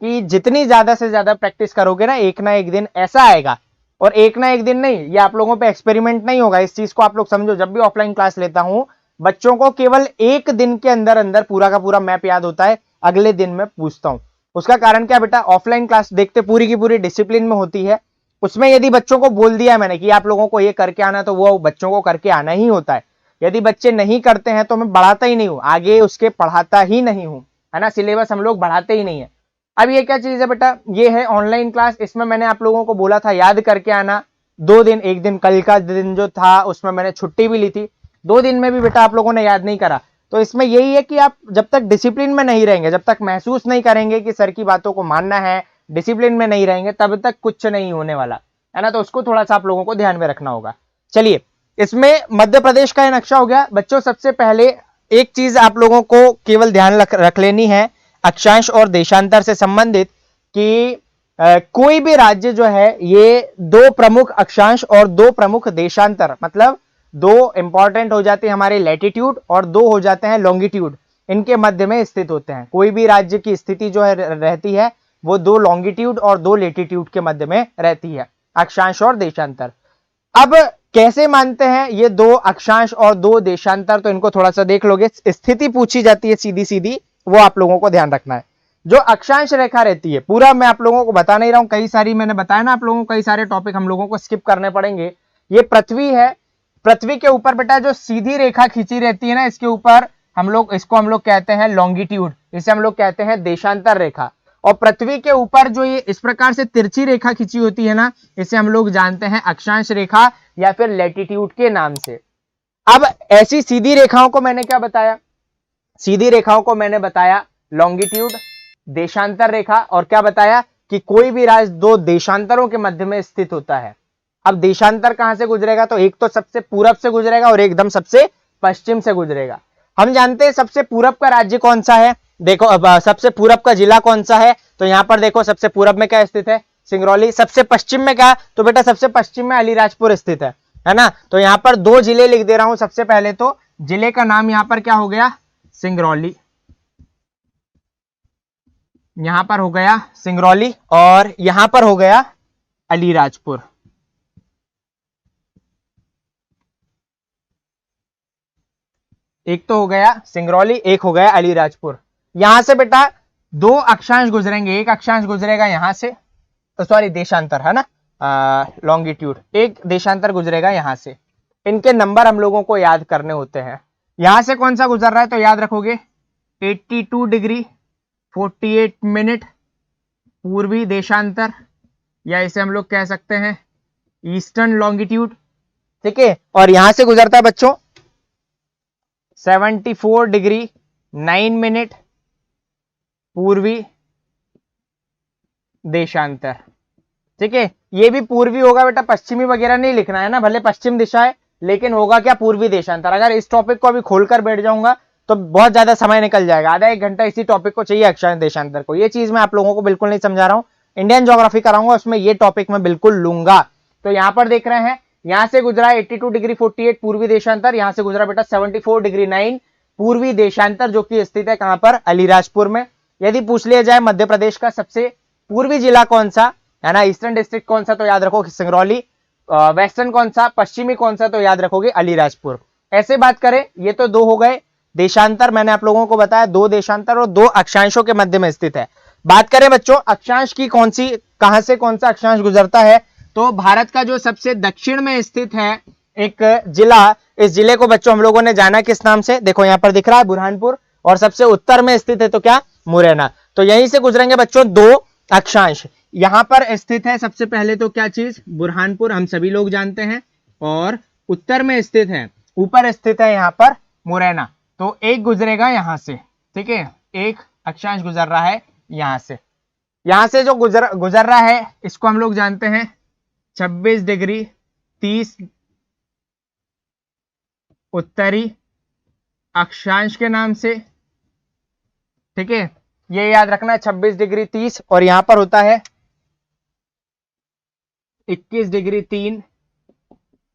कि जितनी ज्यादा से ज्यादा प्रैक्टिस करोगे ना एक दिन ऐसा आएगा, और एक ना एक दिन नहीं, ये आप लोगों पे एक्सपेरिमेंट नहीं होगा, इस चीज को आप लोग समझो। जब भी ऑफलाइन क्लास लेता हूं बच्चों को केवल एक दिन के अंदर अंदर पूरा का पूरा मैप याद होता है, अगले दिन मैं पूछता हूं। उसका कारण क्या बेटा, ऑफलाइन क्लास देखते पूरी की पूरी डिसिप्लिन में होती है, उसमें यदि बच्चों को बोल दिया मैंने कि आप लोगों को ये करके आना, तो वो बच्चों को करके आना ही होता है। यदि बच्चे नहीं करते हैं तो मैं बढ़ाता ही नहीं हूं, आगे उसके पढ़ाता ही नहीं हूं, है ना, सिलेबस हम लोग बढ़ाते ही नहीं है। अब ये क्या चीज है बेटा, ये है ऑनलाइन क्लास, इसमें मैंने आप लोगों को बोला था याद करके आना 2 दिन, एक दिन कल का दिन जो था उसमें मैंने छुट्टी भी ली थी, 2 दिन में भी बेटा आप लोगों ने याद नहीं करा। तो इसमें यही है कि आप जब तक डिसिप्लिन में नहीं रहेंगे, जब तक महसूस नहीं करेंगे कि सर की बातों को मानना है, डिसिप्लिन में नहीं रहेंगे, तब तक कुछ नहीं होने वाला, है ना, तो उसको थोड़ा सा आप लोगों को ध्यान में रखना होगा। चलिए, इसमें मध्य प्रदेश का ये नक्शा हो गया बच्चों। सबसे पहले एक चीज आप लोगों को केवल ध्यान रख लेनी है अक्षांश और देशांतर से संबंधित, कि कोई भी राज्य जो है ये 2 प्रमुख अक्षांश और 2 प्रमुख देशांतर, मतलब 2 इंपॉर्टेंट हो जाते हैं हमारे लैटिट्यूड और 2 हो जाते हैं लॉन्गिट्यूड, इनके मध्य में स्थित होते हैं। कोई भी राज्य की स्थिति जो है रहती है वो 2 लॉन्गिट्यूड और 2 लैटिट्यूड के मध्य में रहती है, अक्षांश और देशांतर। अब कैसे मानते हैं ये 2 अक्षांश और 2 देशांतर, तो इनको थोड़ा सा देख लोगे, स्थिति पूछी जाती है सीधी सीधी, वो आप लोगों को ध्यान रखना है। जो अक्षांश रेखा रहती है, पूरा मैं आप लोगों को बता नहीं रहा हूं, कई सारी मैंने बताया ना आप लोगों को, कई सारे टॉपिक हम लोगों को स्किप करने पड़ेंगे। ये पृथ्वी है, पृथ्वी के ऊपर बेटा जो सीधी रेखा खींची रहती है ना, इसके ऊपर इसको हम लोग कहते हैं लॉन्गिट्यूड, इसे हम लोग कहते हैं देशांतर रेखा। और पृथ्वी के ऊपर जो ये इस प्रकार से तिरछी रेखा खींची होती है ना, इसे हम लोग जानते हैं अक्षांश रेखा या फिर लैटिट्यूड के नाम से। अब ऐसी सीधी रेखाओं को मैंने क्या बताया, सीधी रेखाओं को मैंने बताया लॉन्गिट्यूड, देशांतर रेखा, और क्या बताया कि कोई भी राज्य दो देशांतरों के मध्य में स्थित होता है। अब देशांतर कहां से गुजरेगा, तो एक तो सबसे पूरब से गुजरेगा और एकदम सबसे पश्चिम से गुजरेगा। हम जानते हैं सबसे पूरब का राज्य कौन सा है, देखो अब सबसे पूरब का जिला कौन सा है, तो यहां पर देखो सबसे पूरब में क्या स्थित है, सिंगरौली। सबसे पश्चिम में क्या, तो बेटा सबसे पश्चिम में अलीराजपुर स्थित है ना। तो यहां पर दो जिले लिख दे रहा हूं। सबसे पहले तो जिले का नाम यहां पर क्या हो गया, सिंगरौली, यहां पर हो गया सिंगरौली, और यहां पर हो गया अलीराजपुर। एक तो हो गया सिंगरौली, एक हो गया अलीराजपुर। यहां से बेटा दो अक्षांश गुजरेंगे, एक अक्षांश गुजरेगा यहां से, सॉरी देशांतर है ना, लॉन्गिट्यूड, एक देशांतर गुजरेगा यहां से। इनके नंबर हम लोगों को याद करने होते हैं। यहां से कौन सा गुजर रहा है, तो याद रखोगे 82 डिग्री 48 मिनट पूर्वी देशांतर, या इसे हम लोग कह सकते हैं ईस्टर्न लॉन्गिट्यूड, ठीक है। और यहां से गुजरता है बच्चों 74 डिग्री 9 मिनट पूर्वी देशांतर, ठीक है। ये भी पूर्वी होगा बेटा, पश्चिमी वगैरह नहीं लिखना है ना, भले पश्चिम दिशा है लेकिन होगा क्या, पूर्वी देशांतर। अगर इस टॉपिक को अभी खोलकर बैठ जाऊंगा तो बहुत ज्यादा समय निकल जाएगा, आधा एक घंटा इसी टॉपिक को चाहिए, अक्षांश देशांतर को। ये चीज मैं आप लोगों को बिल्कुल नहीं समझा रहा हूं, इंडियन ज्योग्राफी कराऊंगा उसमें ये टॉपिक मैं बिल्कुल लूंगा। तो यहां पर देख रहे हैं, यहां से गुजरा 82 डिग्री 48 पूर्वी देशांतर, यहां से गुजरा बेटा 74 डिग्री 9 पूर्वी देशांतर, जो कि स्थित है कहां पर, अलीराजपुर में। यदि पूछ लिया जाए मध्य प्रदेश का सबसे पूर्वी जिला कौन सा है ना, ईस्टर्न डिस्ट्रिक्ट कौन सा, तो याद रखो सिंगरौली। वेस्टर्न कौन सा, पश्चिमी कौन सा, तो याद रखोगे अलीराजपुर। ऐसे बात करें, ये तो दो हो गए देशांतर, मैंने आप लोगों को बताया दो देशांतर और दो अक्षांशों के मध्य में स्थित है। बात करें बच्चों अक्षांश की, कौन सी, कहां से कौन सा अक्षांश गुजरता है, तो भारत का जो सबसे दक्षिण में स्थित है एक जिला, इस जिले को बच्चों हम लोगों ने जाना किस नाम से, देखो यहां पर दिख रहा है बुरहानपुर, और सबसे उत्तर में स्थित है तो क्या, मुरैना। तो यहीं से गुजरेंगे बच्चों दो अक्षांश। यहां पर स्थित है सबसे पहले तो क्या चीज, बुरहानपुर, हम सभी लोग जानते हैं, और उत्तर में स्थित है, ऊपर स्थित है यहां पर मुरैना। तो एक गुजरेगा यहां से, ठीक है, एक अक्षांश गुजर रहा है यहां से। यहां से जो गुजर रहा है इसको हम लोग जानते हैं 26 डिग्री 30 उत्तरी अक्षांश के नाम से, ठीक है। ये याद रखना है 26 डिग्री 30, और यहां पर होता है 21 डिग्री 3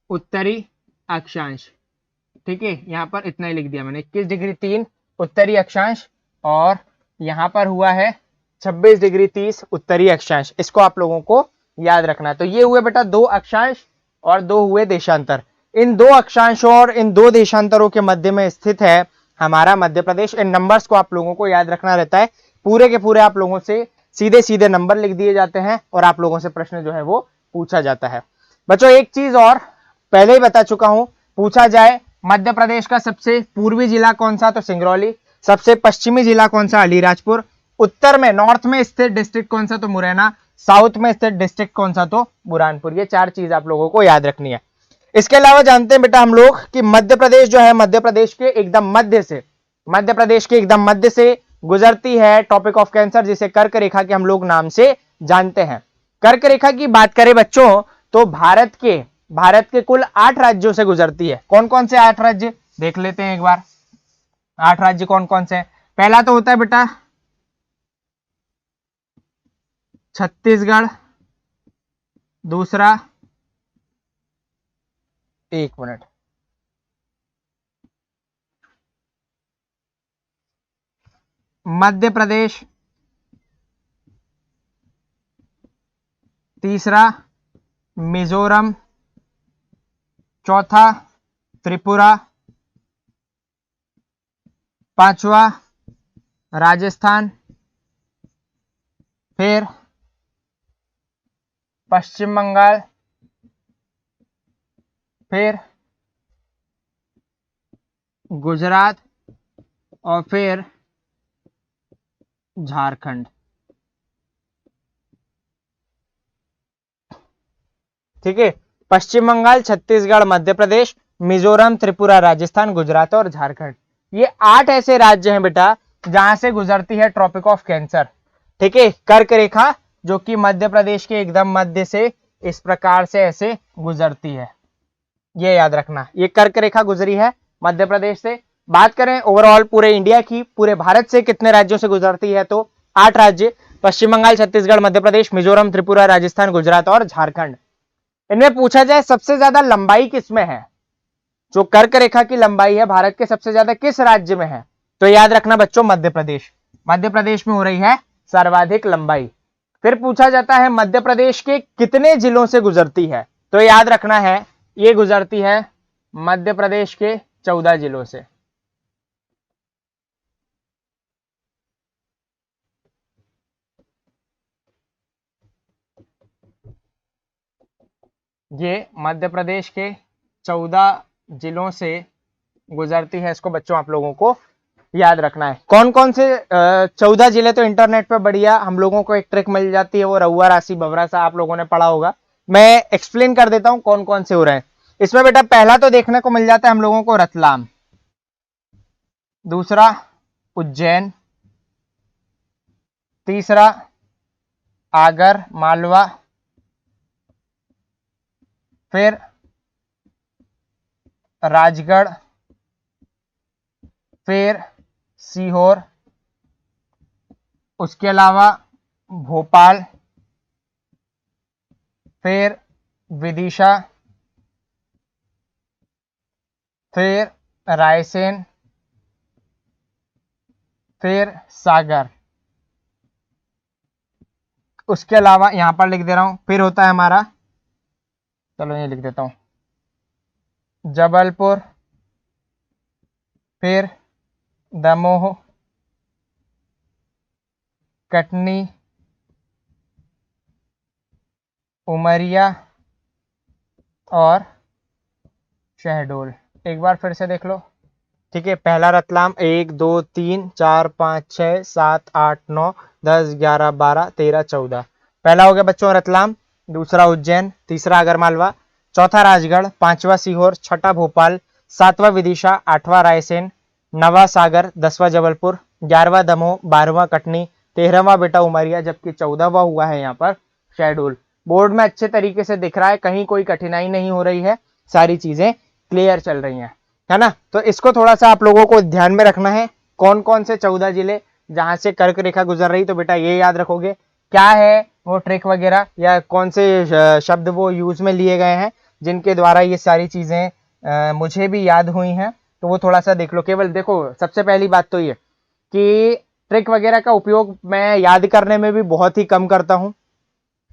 उत्तरी अक्षांश, ठीक है। यहां पर इतना ही लिख दिया मैंने, 21 डिग्री 3 उत्तरी अक्षांश, और यहां पर हुआ है 26 डिग्री 30 उत्तरी अक्षांश। इसको आप लोगों को याद रखना है। तो ये हुए बेटा दो अक्षांश और दो हुए देशांतर। इन दो अक्षांशों और इन दो देशांतरों के मध्य में स्थित है हमारा मध्य प्रदेश। इन नंबर्स को आप लोगों को याद रखना रहता है, पूरे के पूरे आप लोगों से सीधे सीधे नंबर लिख दिए जाते हैं और आप लोगों से प्रश्न जो है वो पूछा जाता है। बच्चों एक चीज और पहले ही बता चुका हूं, पूछा जाए मध्य प्रदेश का सबसे पूर्वी जिला कौन सा, तो सिंगरौली। सबसे पश्चिमी जिला कौन सा, अलीराजपुर। उत्तर में नॉर्थ में स्थित डिस्ट्रिक्ट कौन सा, तो मुरैना। साउथ में स्थित डिस्ट्रिक्ट कौन सा, तो बुरहानपुर। ये चार चीज आप लोगों को याद रखनी है। इसके अलावा जानते हैं बेटा हम लोग कि मध्य प्रदेश जो है, मध्य प्रदेश के एकदम मध्य से, मध्य प्रदेश के एकदम मध्य से गुजरती है टॉपिक ऑफ कैंसर, जिसे कर्क रेखा के हम लोग नाम से जानते हैं। कर्क रेखा की बात करें बच्चों तो भारत के कुल 8 राज्यों से गुजरती है। कौन कौन से 8 राज्य देख लेते हैं एक बार। 8 राज्य कौन कौन से हैं? पहला तो होता है बेटा छत्तीसगढ़, दूसरा, एक मिनट, मध्य प्रदेश, तीसरा मिजोरम, चौथा त्रिपुरा, पांचवा राजस्थान, फिर पश्चिम बंगाल, फिर गुजरात और फिर झारखंड। ठीक है, पश्चिम बंगाल, छत्तीसगढ़, मध्य प्रदेश, मिजोरम, त्रिपुरा, राजस्थान, गुजरात और झारखंड। ये 8 ऐसे राज्य हैं बेटा जहां से गुजरती है ट्रॉपिक ऑफ कैंसर। ठीक है, कर्क रेखा जो कि मध्य प्रदेश के एकदम मध्य से इस प्रकार से ऐसे गुजरती है, ये याद रखना। ये कर्क रेखा गुजरी है मध्य प्रदेश से। बात करें ओवरऑल पूरे इंडिया की, पूरे भारत से कितने राज्यों से गुजरती है, तो 8 राज्य, पश्चिम बंगाल, छत्तीसगढ़, मध्य प्रदेश, मिजोरम, त्रिपुरा, राजस्थान, गुजरात और झारखंड। इनमें पूछा जाए सबसे ज्यादा लंबाई किसमें है, जो कर्क रेखा की लंबाई है भारत के सबसे ज्यादा किस राज्य में है, तो याद रखना बच्चों मध्य प्रदेश। मध्य प्रदेश में हो रही है सर्वाधिक लंबाई। फिर पूछा जाता है मध्य प्रदेश के कितने जिलों से गुजरती है, तो याद रखना है ये गुजरती है मध्य प्रदेश के 14 जिलों से। ये मध्य प्रदेश के 14 जिलों से गुजरती है, इसको बच्चों आप लोगों को याद रखना है। कौन कौन से 14 जिले, तो इंटरनेट पे बढ़िया हम लोगों को एक ट्रिक मिल जाती है, वो रउआ राशि भवरा सा आप लोगों ने पढ़ा होगा। मैं एक्सप्लेन कर देता हूं कौन कौन से हो रहे हैं इसमें बेटा। पहला तो देखने को मिल जाता है हम लोगों को रतलाम, दूसरा उज्जैन, तीसरा आगर मालवा, फिर राजगढ़, फिर सीहोर, उसके अलावा भोपाल, फिर विदिशा, फिर रायसेन, फिर सागर। उसके अलावा यहां पर लिख दे रहा हूं, फिर होता है हमारा, चलो ये लिख देता हूं, जबलपुर, फिर दमोह, कटनी, उमरिया और शहडोल। एक बार फिर से देख लो। ठीक है, पहला रतलाम 1 2 3 4 5 6 7 8 9 10 11 12 13 14। पहला हो गया बच्चों रतलाम, दूसरा उज्जैन, तीसरा आगरमालवा, चौथा राजगढ़, पांचवा सीहोर, छठा भोपाल, सातवां विदिशा, आठवां रायसेन, नवा सागर, 10वां जबलपुर, 11वां दमोह, 12वां कटनी, 13वां बेटा उमरिया, जबकि 14वां हुआ है यहाँ पर शहडोल। बोर्ड में अच्छे तरीके से दिख रहा है, कहीं कोई कठिनाई नहीं हो रही है, सारी चीजें क्लियर चल रही हैं, है ना। तो इसको थोड़ा सा आप लोगों को ध्यान में रखना है, कौन कौन से 14 जिले जहां से कर्क रेखा गुजर रही, तो बेटा ये याद रखोगे। क्या है वो ट्रिक वगैरह या कौन से शब्द वो यूज में लिए गए हैं जिनके द्वारा ये सारी चीजें मुझे भी याद हुई हैं, तो वो थोड़ा सा देख लो। केवल देखो सबसे पहली बात तो ये कि ट्रिक वगैरह का उपयोग मैं याद करने में भी बहुत ही कम करता हूं।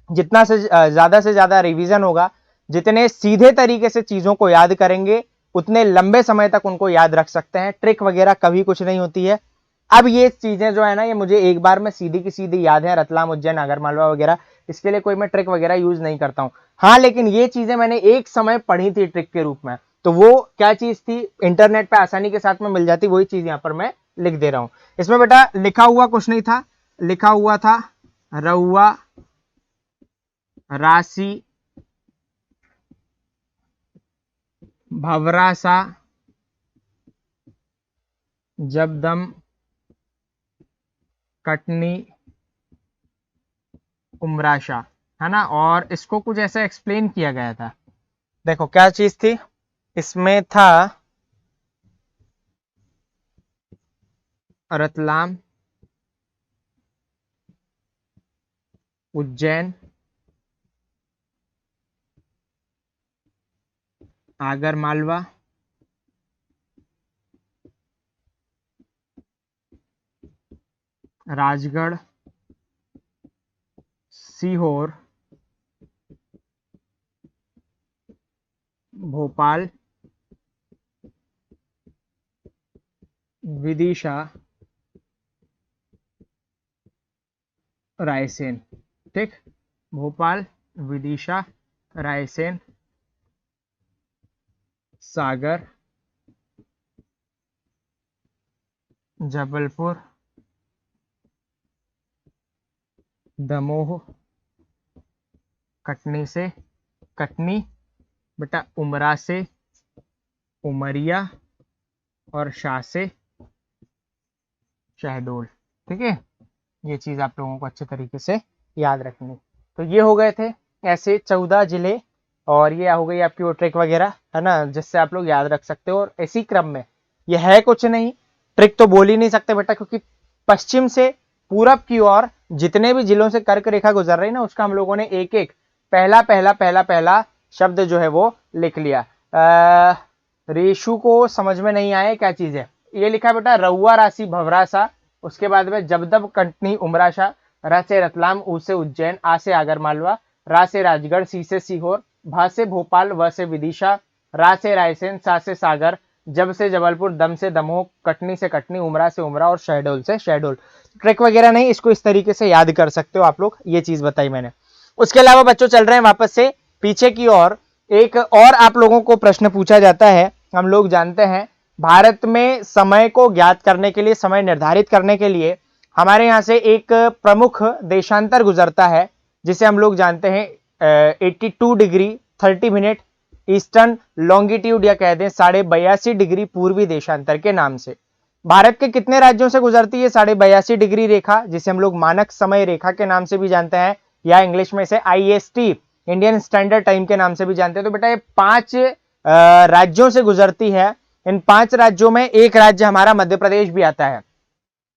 जितना से ज्यादा रिवीजन होगा, जितने सीधे तरीके से चीजों को याद करेंगे, उतने लंबे समय तक उनको याद रख सकते हैं। ट्रिक वगैरह कभी कुछ नहीं होती है। अब ये चीजें जो है ना, ये मुझे एक बार में सीधी की सीधी याद है, रतलाम, उज्जैन, आगरमालवा वगैरह। इसके लिए कोई मैं ट्रिक वगैरह यूज नहीं करता हूं। हाँ, लेकिन ये चीजें मैंने एक समय पढ़ी थी ट्रिक के रूप में, तो वो क्या चीज थी, इंटरनेट पे आसानी के साथ में मिल जाती, वही चीज यहां पर मैं लिख दे रहा हूं। इसमें बेटा लिखा हुआ कुछ नहीं था, लिखा हुआ था रउआ राशि भवरासा जबदम कटनी उमराशा, है ना। और इसको कुछ ऐसा एक्सप्लेन किया गया था। देखो क्या चीज थी इसमें, था रतलाम, उज्जैन, आगर मालवा, राजगढ़, सीहोर, भोपाल, विदिशा, रायसेन, ठीक, भोपाल, विदिशा, रायसेन, सागर, जबलपुर, दमोह, कटनी से कटनी, बेटा उमरा से उमरिया और शाह से शहडोल। ठीक है, ये चीज आप लोगों को अच्छे तरीके से याद रखनी। तो ये हो गए थे ऐसे 14 जिले, और ये हो गई आपकी वो ट्रिक वगैरह, है ना, जिससे आप लोग याद रख सकते हो। और इसी क्रम में ये है कुछ नहीं, ट्रिक तो बोल ही नहीं सकते बेटा, क्योंकि पश्चिम से पूरब की ओर जितने भी जिलों से कर्क रेखा गुजर रही ना, उसका हम लोगों ने एक एक पहला पहला पहला पहला शब्द जो है वो लिख लिया। रेशु को समझ में नहीं आए क्या चीज है, ये लिखा बेटा रउआ राशि भवरासा, उसके बाद में जबदब कंटनी उमराशा, र से रतलाम, उ से उज्जैन, आ से आगर मालवा, रा से राजगढ़, सी से सीहोर, भा से भोपाल, व से विदिशा, रा से रायसेन, सा से सागर, जब से जबलपुर, दम से दमोह, कटनी से कटनी, उमरा से उमरा और शहडोल से शहडोल। ट्रिक वगैरह नहीं, इसको इस तरीके से याद कर सकते हो आप लोग, ये चीज बताई मैंने। उसके अलावा बच्चों चल रहे हैं वापस से पीछे की ओर। एक और आप लोगों को प्रश्न पूछा जाता है, हम लोग जानते हैं भारत में समय को ज्ञात करने के लिए, समय निर्धारित करने के लिए हमारे यहाँ से एक प्रमुख देशांतर गुजरता है, जिसे हम लोग जानते हैं 82 डिग्री 30 मिनट ईस्टर्न लॉन्गिट्यूड, या कह दें 82.5 डिग्री पूर्वी देशांतर के नाम से। भारत के कितने राज्यों से गुजरती है 82.5 डिग्री रेखा, जिसे हम लोग मानक समय रेखा के नाम से भी जानते हैं, या इंग्लिश में इसे IST इंडियन स्टैंडर्ड टाइम के नाम से भी जानते हैं। तो बेटा ये 5 राज्यों से गुजरती है। इन 5 राज्यों में एक राज्य हमारा मध्य प्रदेश भी आता है,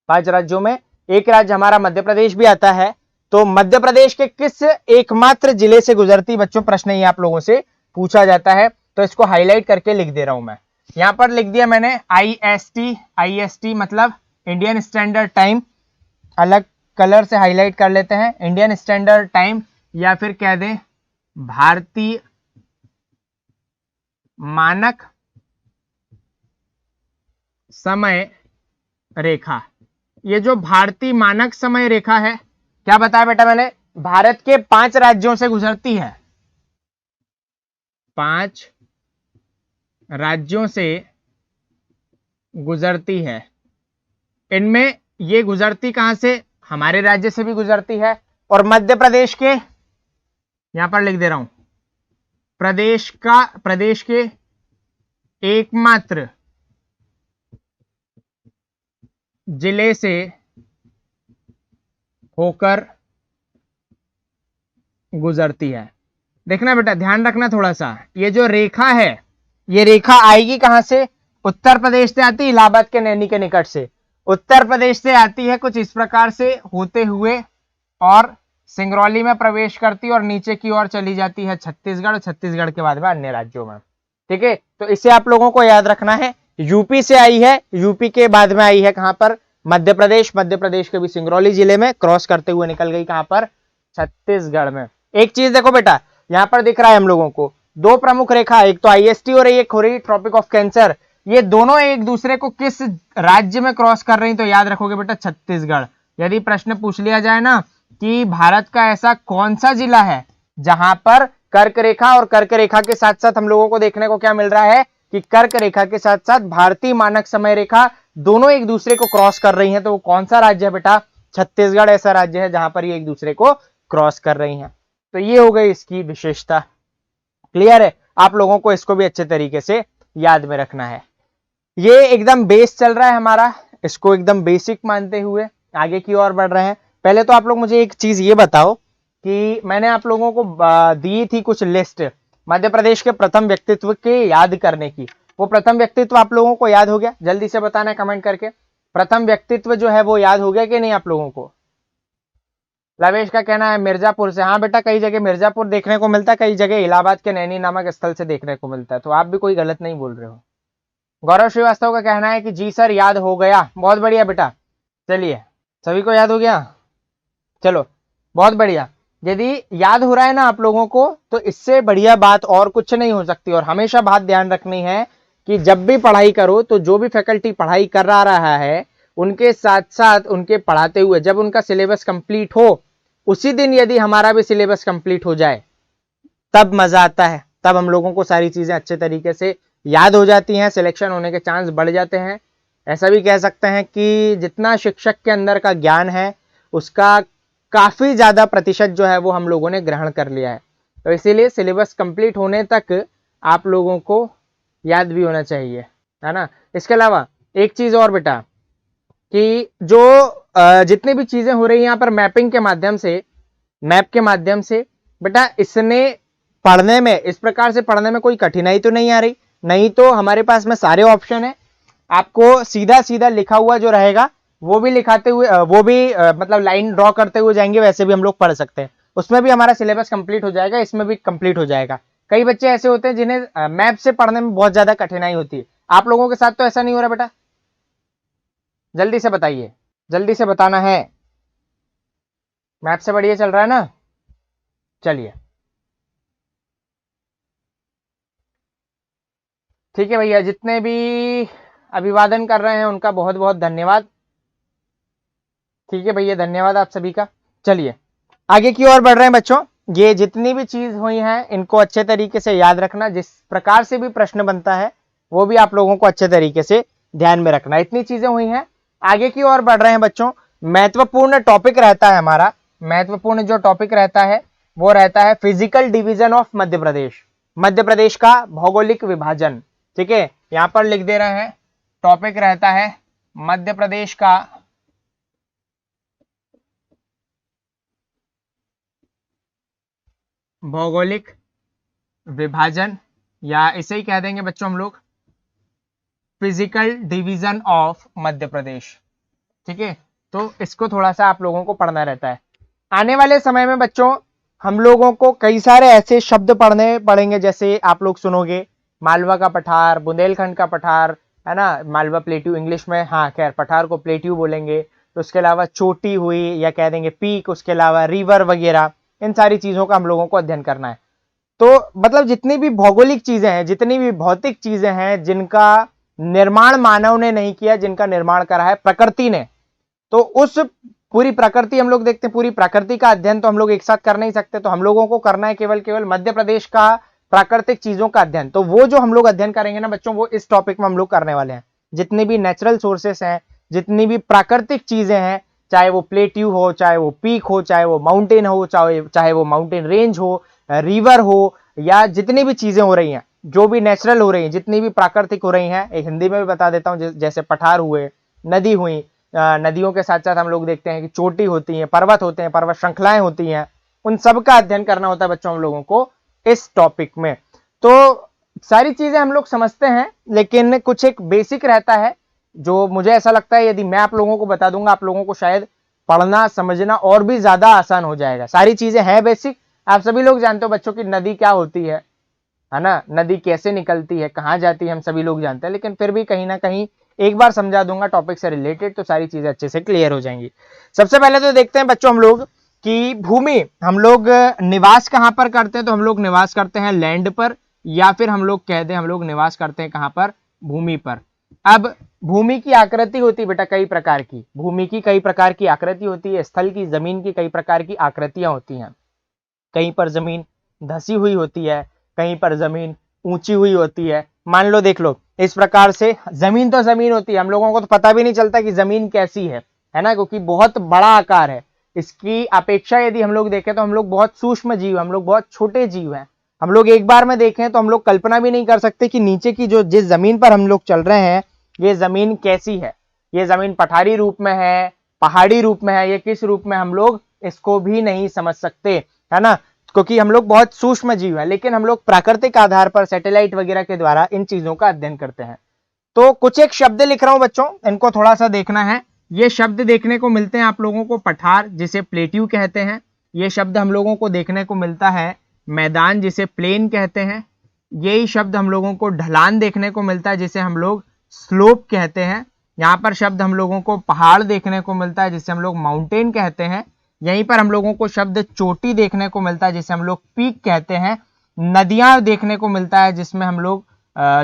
5 राज्यों में एक राज्य हमारा मध्य प्रदेश भी आता है। तो मध्य प्रदेश के किस एकमात्र जिले से गुजरती बच्चों, प्रश्न ये आप लोगों से पूछा जाता है। तो इसको हाईलाइट करके लिख दे रहा हूं मैं, यहां पर लिख दिया मैंने IST मतलब इंडियन स्टैंडर्ड टाइम, अलग कलर से हाईलाइट कर लेते हैं, इंडियन स्टैंडर्ड टाइम, या फिर कह दें भारतीय मानक समय रेखा। ये जो भारतीय मानक समय रेखा है, क्या बताया बेटा मैंने, भारत के 5 राज्यों से गुजरती है, 5 राज्यों से गुजरती है। इनमें ये गुजरती कहां से, हमारे राज्य से भी गुजरती है। और मध्य प्रदेश के, यहां पर लिख दे रहा हूं, प्रदेश के एकमात्र जिले से होकर गुजरती है। देखना बेटा, ध्यान रखना थोड़ा सा, ये जो रेखा है, ये रेखा आएगी कहां से, उत्तर प्रदेश से आती है, इलाहाबाद के नैनी के निकट से उत्तर प्रदेश से आती है, कुछ इस प्रकार से होते हुए, और सिंगरौली में प्रवेश करती है, और नीचे की ओर चली जाती है छत्तीसगढ़, छत्तीसगढ़ के बाद में अन्य राज्यों में। ठीक है, तो इसे आप लोगों को याद रखना है। यूपी से आई है, यूपी के बाद में आई है कहां पर, मध्य प्रदेश, मध्य प्रदेश के भी सिंगरौली जिले में क्रॉस करते हुए निकल गई कहां पर, छत्तीसगढ़ में। एक चीज देखो बेटा, यहां पर दिख रहा है हम लोगों को 2 प्रमुख रेखा, एक तो IST और एक हो रही ट्रॉपिक ऑफ कैंसर। ये दोनों एक दूसरे को किस राज्य में क्रॉस कर रही, तो याद रखोगे बेटा छत्तीसगढ़। यदि प्रश्न पूछ लिया जाए ना कि भारत का ऐसा कौन सा जिला है जहां पर कर्क रेखा, और कर्क रेखा के साथ साथ हम लोगों को देखने को क्या मिल रहा है कि कर्क रेखा के साथ साथ भारतीय मानक समय रेखा दोनों एक दूसरे को क्रॉस कर रही हैं, तो वो कौन सा राज्य है बेटा, छत्तीसगढ़ ऐसा राज्य है जहां पर ये एक दूसरे को क्रॉस कर रही हैं। तो ये हो गई इसकी विशेषता। क्लियर है, आप लोगों को इसको भी अच्छे तरीके से याद में रखना है। ये एकदम बेस चल रहा है हमारा, इसको एकदम बेसिक मानते हुए आगे की ओर बढ़ रहे हैं। पहले तो आप लोग मुझे एक चीज ये बताओ कि मैंने आप लोगों को दी थी कुछ लिस्ट मध्य प्रदेश के प्रथम व्यक्तित्व के याद करने की, वो प्रथम व्यक्तित्व आप लोगों को याद हो गया, जल्दी से बताना कमेंट करके, प्रथम व्यक्तित्व जो है वो याद हो गया कि नहीं आप लोगों को। लवेश का कहना है मिर्जापुर से, हाँ बेटा कई जगह मिर्जापुर देखने को मिलता है, कई जगह इलाहाबाद के नैनी नामक स्थल से देखने को मिलता है, तो आप भी कोई गलत नहीं बोल रहे हो। गौरव श्रीवास्तव का कहना है कि जी सर याद हो गया, बहुत बढ़िया बेटा, चलिए सभी को याद हो गया, चलो बहुत बढ़िया। यदि याद हो रहा है ना आप लोगों को, तो इससे बढ़िया बात और कुछ नहीं हो सकती। और हमेशा बात ध्यान रखनी है कि जब भी पढ़ाई करो तो जो भी फैकल्टी पढ़ाई कर रहा है उनके साथ साथ उनके पढ़ाते हुए जब उनका सिलेबस कंप्लीट हो उसी दिन यदि हमारा भी सिलेबस कंप्लीट हो जाए तब मजा आता है, तब हम लोगों को सारी चीजें अच्छे तरीके से याद हो जाती हैं, सिलेक्शन होने के चांस बढ़ जाते हैं। ऐसा भी कह सकते हैं कि जितना शिक्षक के अंदर का ज्ञान है उसका काफी ज्यादा प्रतिशत जो है वो हम लोगों ने ग्रहण कर लिया है। तो इसीलिए सिलेबस कंप्लीट होने तक आप लोगों को याद भी होना चाहिए, है ना। इसके अलावा एक चीज और बेटा कि जो जितनी भी चीजें हो रही हैं यहाँ पर मैपिंग के माध्यम से, मैप के माध्यम से बेटा, इसने पढ़ने में, इस प्रकार से पढ़ने में कोई कठिनाई तो नहीं आ रही। नहीं तो हमारे पास में सारे ऑप्शन है, आपको सीधा सीधा लिखा हुआ जो रहेगा वो भी लिखाते हुए, वो भी मतलब लाइन ड्रॉ करते हुए जाएंगे, वैसे भी हम लोग पढ़ सकते हैं। उसमें भी हमारा सिलेबस कंप्लीट हो जाएगा, इसमें भी कंप्लीट हो जाएगा। कई बच्चे ऐसे होते हैं जिन्हें मैप से पढ़ने में बहुत ज्यादा कठिनाई होती है। आप लोगों के साथ तो ऐसा नहीं हो रहा बेटा? जल्दी से बताइए, जल्दी से बताना है। मैप से बढ़िया चल रहा है ना? चलिए ठीक है भैया, जितने भी अभिवादन कर रहे हैं उनका बहुत बहुत धन्यवाद। ठीक है भैया, धन्यवाद आप सभी का। चलिए आगे की ओर बढ़ रहे हैं बच्चों। ये जितनी भी चीज हुई हैं इनको अच्छे तरीके से याद रखना, जिस प्रकार से भी प्रश्न बनता है वो भी आप लोगों को अच्छे तरीके से ध्यान में रखना। इतनी चीजें हुई हैं, आगे की ओर बढ़ रहे हैं बच्चों। महत्वपूर्ण टॉपिक रहता है हमारा, महत्वपूर्ण जो टॉपिक रहता है वो रहता है physical division of Madhya Pradesh, Madhya Pradesh का भौगोलिक विभाजन। ठीक है, यहां पर लिख दे रहे हैं, टॉपिक रहता है मध्य प्रदेश का भौगोलिक विभाजन, या इसे ही कह देंगे बच्चों हम लोग physical division of Madhya Pradesh. ठीक है, तो इसको थोड़ा सा आप लोगों को पढ़ना रहता है। आने वाले समय में बच्चों हम लोगों को कई सारे ऐसे शब्द पढ़ने पड़ेंगे, जैसे आप लोग सुनोगे मालवा का पठार, बुंदेलखंड का पठार, है ना, मालवा प्लेट्यू इंग्लिश में, हाँ खैर पठार को प्लेट्यू बोलेंगे। तो उसके अलावा चोटी हुई या कह देंगे पीक, उसके अलावा रिवर वगैरह, इन सारी चीजों का हम लोगों को अध्ययन करना है। तो मतलब जितनी भी भौगोलिक चीजें हैं, जितनी भी भौतिक चीजें हैं जिनका निर्माण मानव ने नहीं किया, जिनका निर्माण करा है प्रकृति ने, तो उस पूरी प्रकृति हम लोग देखते हैं, पूरी प्रकृति का अध्ययन तो हम लोग एक साथ कर नहीं सकते। तो हम लोगों को करना है केवल मध्य प्रदेश का प्राकृतिक चीजों का अध्ययन। तो वो जो हम लोग अध्ययन करेंगे ना बच्चों, वो इस टॉपिक में हम लोग करने वाले हैं। जितनी भी नेचुरल सोर्सेस हैं, जितनी भी प्राकृतिक चीजें हैं, चाहे वो प्लेट्यू हो, चाहे वो पीक हो, चाहे वो माउंटेन हो, चाहे वो माउंटेन रेंज हो, रिवर हो, या जितनी भी चीजें हो रही हैं, जो भी नेचुरल हो रही हैं, जितनी भी प्राकृतिक हो रही हैं, एक हिंदी में भी बता देता हूं, जैसे पठार हुए, नदी हुई, नदियों के साथ साथ हम लोग देखते हैं कि चोटी होती है, पर्वत होते हैं, पर्वत श्रृंखलाएं होती हैं, उन सब का अध्ययन करना होता है बच्चों हम लोगों को इस टॉपिक में। तो सारी चीजें हम लोग समझते हैं, लेकिन कुछ एक बेसिक रहता है जो मुझे ऐसा लगता है यदि मैं आप लोगों को बता दूंगा, आप लोगों को शायद पढ़ना समझना और भी ज्यादा आसान हो जाएगा। सारी चीजें हैं बेसिक, आप सभी लोग जानते हो बच्चों की नदी क्या होती है ना, नदी कैसे निकलती है, कहाँ जाती है, हम सभी लोग जानते हैं। लेकिन फिर भी कहीं ना कहीं एक बार समझा दूंगा टॉपिक से रिलेटेड, तो सारी चीजें अच्छे से क्लियर हो जाएंगी। सबसे पहले तो देखते हैं बच्चों हम लोग कि भूमि, हम लोग निवास कहां पर करते हैं, तो हम लोग निवास करते हैं लैंड पर, या फिर हम लोग कहते हैं हम लोग निवास करते हैं कहां पर, भूमि पर। अब भूमि की आकृति होती है बेटा कई प्रकार की, भूमि की कई प्रकार की आकृति होती है, स्थल की, जमीन की कई प्रकार की आकृतियां होती हैं। कहीं पर जमीन धसी हुई होती है, कहीं पर जमीन ऊंची हुई होती है। मान लो देख लो इस प्रकार से, जमीन तो जमीन होती है, हम लोगों को तो पता भी नहीं चलता कि जमीन कैसी है ना, क्योंकि बहुत बड़ा आकार है। इसकी अपेक्षा यदि हम लोग देखें तो हम लोग बहुत सूक्ष्म जीव, हम लोग बहुत छोटे जीव हैं। हम लोग एक बार में देखें तो हम लोग कल्पना भी नहीं कर सकते कि नीचे की जो जिस जमीन पर हम लोग चल रहे हैं ये जमीन कैसी है। ये जमीन पठारी रूप में है, पहाड़ी रूप में है, ये किस रूप में, हम लोग इसको भी नहीं समझ सकते, है ना, क्योंकि हम लोग बहुत सूक्ष्म जीव हैं। लेकिन हम लोग प्राकृतिक आधार पर सैटेलाइट वगैरह के द्वारा इन चीजों का अध्ययन करते हैं। तो कुछ एक शब्द लिख रहा हूं बच्चों, इनको थोड़ा सा देखना है। ये शब्द देखने को मिलते हैं आप लोगों को पठार, जिसे प्लेट्यू कहते हैं। ये शब्द हम लोगों को देखने को मिलता है मैदान, जिसे प्लेन कहते हैं। यही शब्द हम लोगों को ढलान देखने को मिलता है, जिसे हम लोग स्लोप कहते हैं। यहाँ पर शब्द हम लोगों को पहाड़ देखने को मिलता है, जिसे हम लोग माउंटेन कहते हैं। यहीं पर हम लोगों को शब्द चोटी देखने को मिलता है, जिसे हम लोग पीक कहते हैं। नदियां देखने को मिलता है, जिसमें हम लोग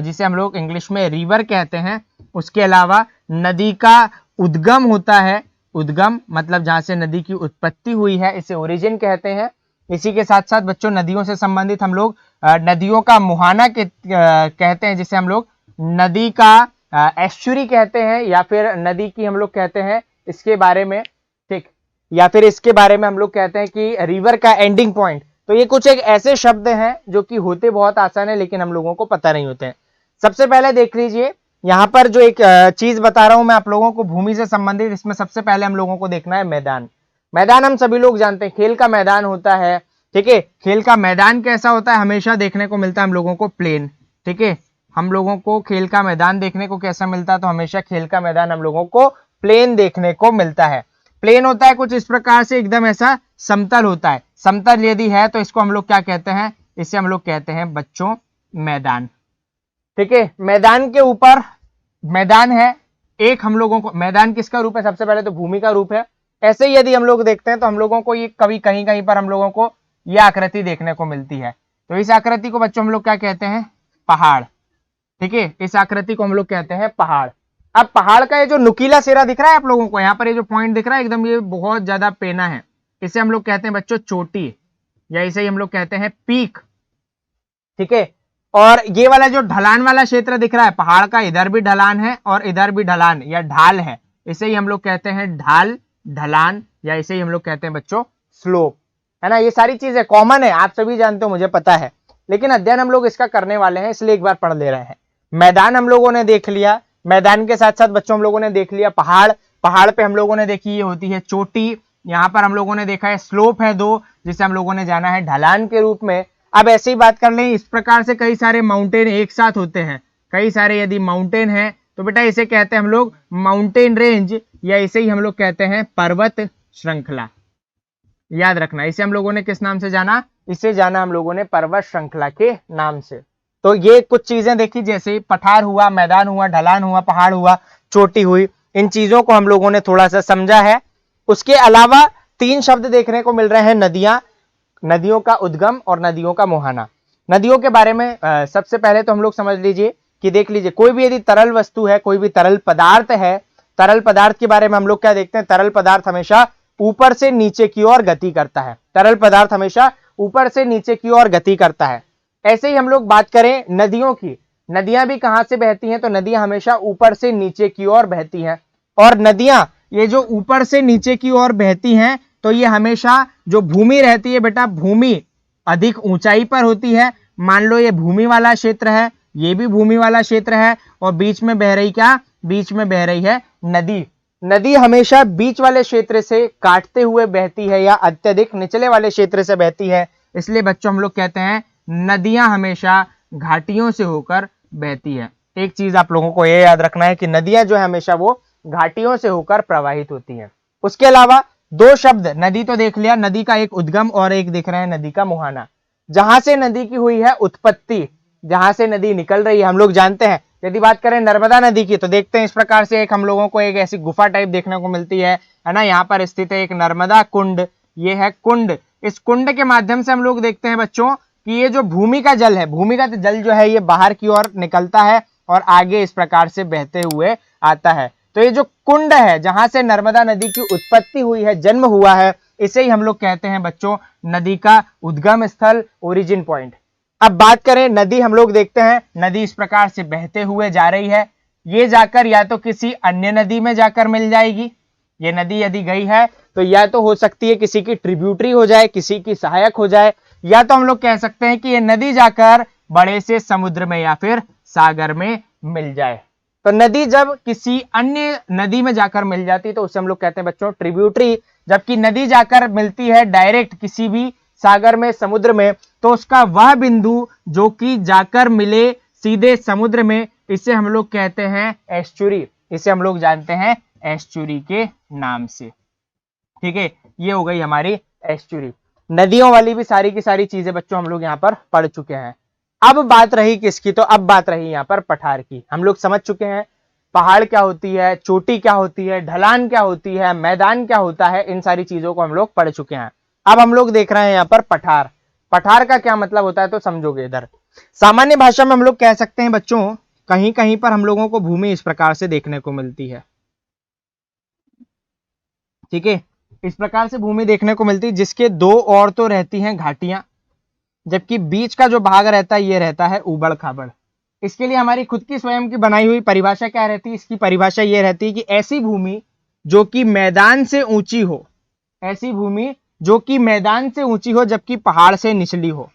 जिसे हम लोग इंग्लिश में रिवर कहते हैं। उसके अलावा नदी का उद्गम होता है, उद्गम मतलब जहां से नदी की उत्पत्ति हुई है इसे ओरिजिन कहते हैं। इसी के साथ साथ बच्चों नदियों से संबंधित हम लोग नदियों का मुहाना कहते हैं, जिसे हम लोग नदी का एस्चुरी कहते हैं, या फिर नदी की हम लोग कहते हैं इसके बारे में, ठीक, या फिर इसके बारे में हम लोग कहते हैं कि रिवर का एंडिंग पॉइंट। तो ये कुछ एक ऐसे शब्द हैं जो कि होते बहुत आसान है लेकिन हम लोगों को पता नहीं होते हैं। सबसे पहले देख लीजिए यहाँ पर जो एक चीज बता रहा हूं मैं आप लोगों को भूमि से संबंधित, इसमें सबसे पहले हम लोगों को देखना है मैदान। मैदान हम सभी लोग जानते हैं, खेल का मैदान होता है, ठीक है। खेल का मैदान कैसा होता है, हमेशा देखने को मिलता है हम लोगों को प्लेन, ठीक है। हम लोगों को खेल का मैदान देखने को कैसा मिलता है, तो हमेशा खेल का मैदान हम लोगों को प्लेन देखने को मिलता है। प्लेन होता है कुछ इस प्रकार से, एकदम ऐसा समतल होता है। समतल यदि है तो इसको हम लोग क्या कहते हैं, इसे हम लोग कहते हैं बच्चों मैदान, ठीक है। मैदान के ऊपर मैदान है एक, हम लोगों को मैदान किसका रूप है, सबसे पहले तो भूमि का रूप है। ऐसे ही यदि हम लोग देखते हैं तो हम लोगों को ये कभी कहीं कहीं पर हम लोगों को यह आकृति देखने को मिलती है। तो इस आकृति को बच्चों हम लोग क्या कहते हैं, पहाड़, ठीक है। इस आकृति को हम लोग कहते हैं पहाड़। अब पहाड़ का ये जो नुकीला सिरा दिख रहा है आप लोगों को, यहाँ पर ये जो पॉइंट दिख रहा है एकदम, ये बहुत ज्यादा पेना है, इसे हम लोग कहते हैं बच्चों चोटी, या इसे ही हम लोग कहते हैं पीक, ठीक है। और ये वाला जो ढलान वाला क्षेत्र दिख रहा है पहाड़ का, इधर भी ढलान है और इधर भी ढलान या ढाल है, इसे ही हम लोग कहते हैं ढाल, ढलान, या इसे ही हम लोग कहते हैं बच्चों स्लोप, है ना। ये सारी चीजें कॉमन है, आप सभी जानते हो, मुझे पता है, लेकिन अध्ययन हम लोग इसका करने वाले हैं इसलिए एक बार पढ़ ले रहे हैं। मैदान हम लोगों ने देख लिया, मैदान के साथ साथ बच्चों हम लोगों ने देख लिया पहाड़, पहाड़ पे हम लोगों ने देखी ये होती है चोटी, यहाँ पर हम लोगों ने देखा है स्लोप है दो, जिसे हम लोगों ने जाना है ढलान के रूप में। अब ऐसे ही बात कर लें, इस प्रकार से कई सारे माउंटेन एक साथ होते हैं, कई सारे यदि माउंटेन है तो बेटा इसे कहते हैं हम लोग माउंटेन रेंज, या इसे ही हम लोग कहते हैं पर्वत श्रृंखला। याद रखना, इसे हम लोगों ने किस नाम से जाना, इसे जाना हम लोगों ने पर्वत श्रृंखला के नाम से। तो ये कुछ चीजें देखी, जैसे पठार हुआ, मैदान हुआ, ढलान हुआ, पहाड़ हुआ, चोटी हुई, इन चीजों को हम लोगों ने थोड़ा सा समझा है। उसके अलावा तीन शब्द देखने को मिल रहे हैं, नदियां, नदियों का उद्गम और नदियों का मुहाना। नदियों के बारे में सबसे पहले तो हम लोग समझ लीजिए कि देख लीजिए, कोई भी यदि तरल वस्तु है, कोई भी तरल पदार्थ है, तरल पदार्थ के बारे में हम लोग क्या देखते हैं, तरल पदार्थ हमेशा ऊपर से नीचे की ओर गति करता है। तरल पदार्थ हमेशा ऊपर से नीचे की ओर गति करता है। ऐसे ही हम लोग बात करें नदियों की, नदियां भी कहां से बहती हैं, तो नदियां हमेशा ऊपर से नीचे की ओर बहती हैं। और नदियां ये जो ऊपर से नीचे की ओर बहती हैं, तो ये हमेशा जो भूमि रहती है बेटा, भूमि अधिक ऊंचाई पर होती है। मान लो ये भूमि वाला क्षेत्र है, ये भी भूमि वाला क्षेत्र है, और बीच में बह रही क्या, बीच में बह रही है नदी। नदी हमेशा बीच वाले क्षेत्र से काटते हुए बहती है या अत्यधिक निचले वाले क्षेत्र से बहती है, इसलिए बच्चों हम लोग कहते हैं नदियां हमेशा घाटियों से होकर बहती है। एक चीज आप लोगों को यह याद रखना है कि नदियां जो है हमेशा वो घाटियों से होकर प्रवाहित होती हैं। उसके अलावा दो शब्द, नदी तो देख लिया, नदी का एक उद्गम और एक दिख रहा है नदी का मुहाना। जहां से नदी की हुई है उत्पत्ति, जहां से नदी निकल रही है, हम लोग जानते हैं, यदि बात करें नर्मदा नदी की तो देखते हैं इस प्रकार से एक हम लोगों को एक ऐसी गुफा टाइप देखने को मिलती है ना। यहाँ पर स्थित है एक नर्मदा कुंड, ये है कुंड। इस कुंड के माध्यम से हम लोग देखते हैं बच्चों कि ये जो भूमि का जल है, भूमि का जल जो है ये बाहर की ओर निकलता है और आगे इस प्रकार से बहते हुए आता है। तो ये जो कुंड है जहां से नर्मदा नदी की उत्पत्ति हुई है, जन्म हुआ है, इसे ही हम लोग कहते हैं बच्चों नदी का उद्गम स्थल, ओरिजिन पॉइंट। अब बात करें नदी, हम लोग देखते हैं नदी इस प्रकार से बहते हुए जा रही है, ये जाकर या तो किसी अन्य नदी में जाकर मिल जाएगी, ये नदी यदि गई है तो या तो हो सकती है किसी की ट्रिब्यूटरी हो जाए, किसी की सहायक हो जाए, या तो हम लोग कह सकते हैं कि ये नदी जाकर बड़े से समुद्र में या फिर सागर में मिल जाए। तो नदी जब किसी अन्य नदी में जाकर मिल जाती तो उसे हम लोग कहते हैं बच्चों ट्रिब्यूटरी। जबकि नदी जाकर मिलती है डायरेक्ट किसी भी सागर में, समुद्र में, तो उसका वह बिंदु जो कि जाकर मिले सीधे समुद्र में, इसे हम लोग कहते हैं एस्चुरी। इसे हम लोग जानते हैं एस्चुरी के नाम से, ठीक है। ये हो गई हमारी एस्चुरी। नदियों वाली भी सारी की सारी चीजें बच्चों हम लोग यहाँ पर पढ़ चुके हैं। अब बात रही किसकी, तो अब बात रही यहाँ पर पठार की। हम लोग समझ चुके हैं पहाड़ क्या होती है, चोटी क्या होती है, ढलान क्या होती है, मैदान क्या होता है, इन सारी चीजों को हम लोग पढ़ चुके हैं। अब हम लोग देख रहे हैं यहाँ पर पठार। पठार का क्या मतलब होता है तो समझोगे इधर। सामान्य भाषा में हम लोग कह सकते हैं बच्चों, कहीं कहीं पर हम लोगों को भूमि इस प्रकार से देखने को मिलती है, ठीक है, इस प्रकार से भूमि देखने को मिलती है जिसके दो ओर तो रहती हैं घाटियां, जबकि बीच का जो भाग रहता है ये रहता है उबड़ खाबड़। इसके लिए हमारी खुद की स्वयं की बनाई हुई परिभाषा क्या रहती है? इसकी परिभाषा ये रहती है कि ऐसी भूमि जो कि मैदान से ऊंची हो, ऐसी भूमि जो कि मैदान से ऊंची हो जबकि पहाड़ से निचली हो,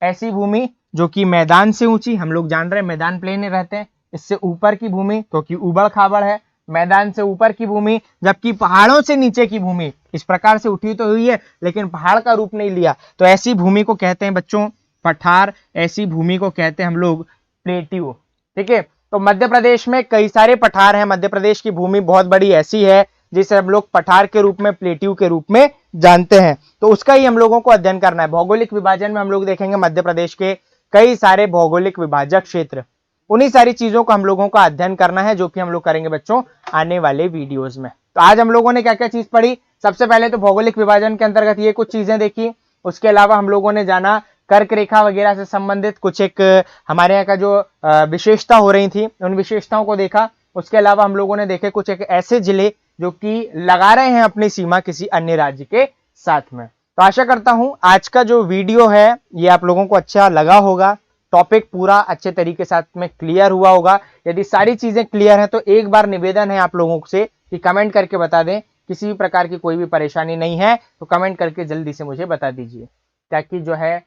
ऐसी भूमि जो कि मैदान से ऊंची, हम लोग जान रहे हैं मैदान प्लेन में रहते हैं, इससे ऊपर की भूमि तो कि उबड़ खाबड़ है, मैदान से ऊपर की भूमि जबकि पहाड़ों से नीचे की भूमि इस प्रकार से उठी तो हुई है लेकिन पहाड़ का रूप नहीं लिया, तो ऐसी भूमि को कहते हैं बच्चों पठार, ऐसी भूमि को कहते हैं हम लोग प्लेट्यू। ठीक है, तो मध्य प्रदेश में कई सारे पठार हैं, मध्य प्रदेश की भूमि बहुत बड़ी ऐसी है जिसे हम लोग पठार के रूप में, प्लेट्यू के रूप में जानते हैं, तो उसका ही हम लोगों को अध्ययन करना है। भौगोलिक विभाजन में हम लोग देखेंगे मध्य प्रदेश के कई सारे भौगोलिक विभाजक क्षेत्र, उन्हीं सारी चीजों को हम लोगों का अध्ययन करना है जो कि हम लोग करेंगे बच्चों आने वाले वीडियोस में। तो आज हम लोगों ने क्या क्या चीज पढ़ी? सबसे पहले तो भौगोलिक विभाजन के अंतर्गत ये कुछ चीजें देखी, उसके अलावा हम लोगों ने जाना कर्क रेखा वगैरह से संबंधित कुछ एक हमारे यहाँ का जो विशेषता हो रही थी उन विशेषताओं को देखा। उसके अलावा हम लोगों ने देखे कुछ एक ऐसे जिले जो कि लगा रहे हैं अपनी सीमा किसी अन्य राज्य के साथ में। तो आशा करता हूं आज का जो वीडियो है ये आप लोगों को अच्छा लगा होगा, टॉपिक पूरा अच्छे तरीके साथ में क्लियर हुआ होगा। यदि सारी चीजें क्लियर हैं तो एक बार निवेदन है आप लोगों से कि कमेंट करके बता दें, किसी भी प्रकार की कोई भी परेशानी नहीं है तो कमेंट करके जल्दी से मुझे बता दीजिए ताकि जो है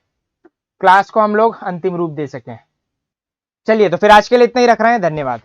क्लास को हम लोग अंतिम रूप दे सकें। चलिए तो फिर आज के लिए इतना ही रख रहे हैं, धन्यवाद।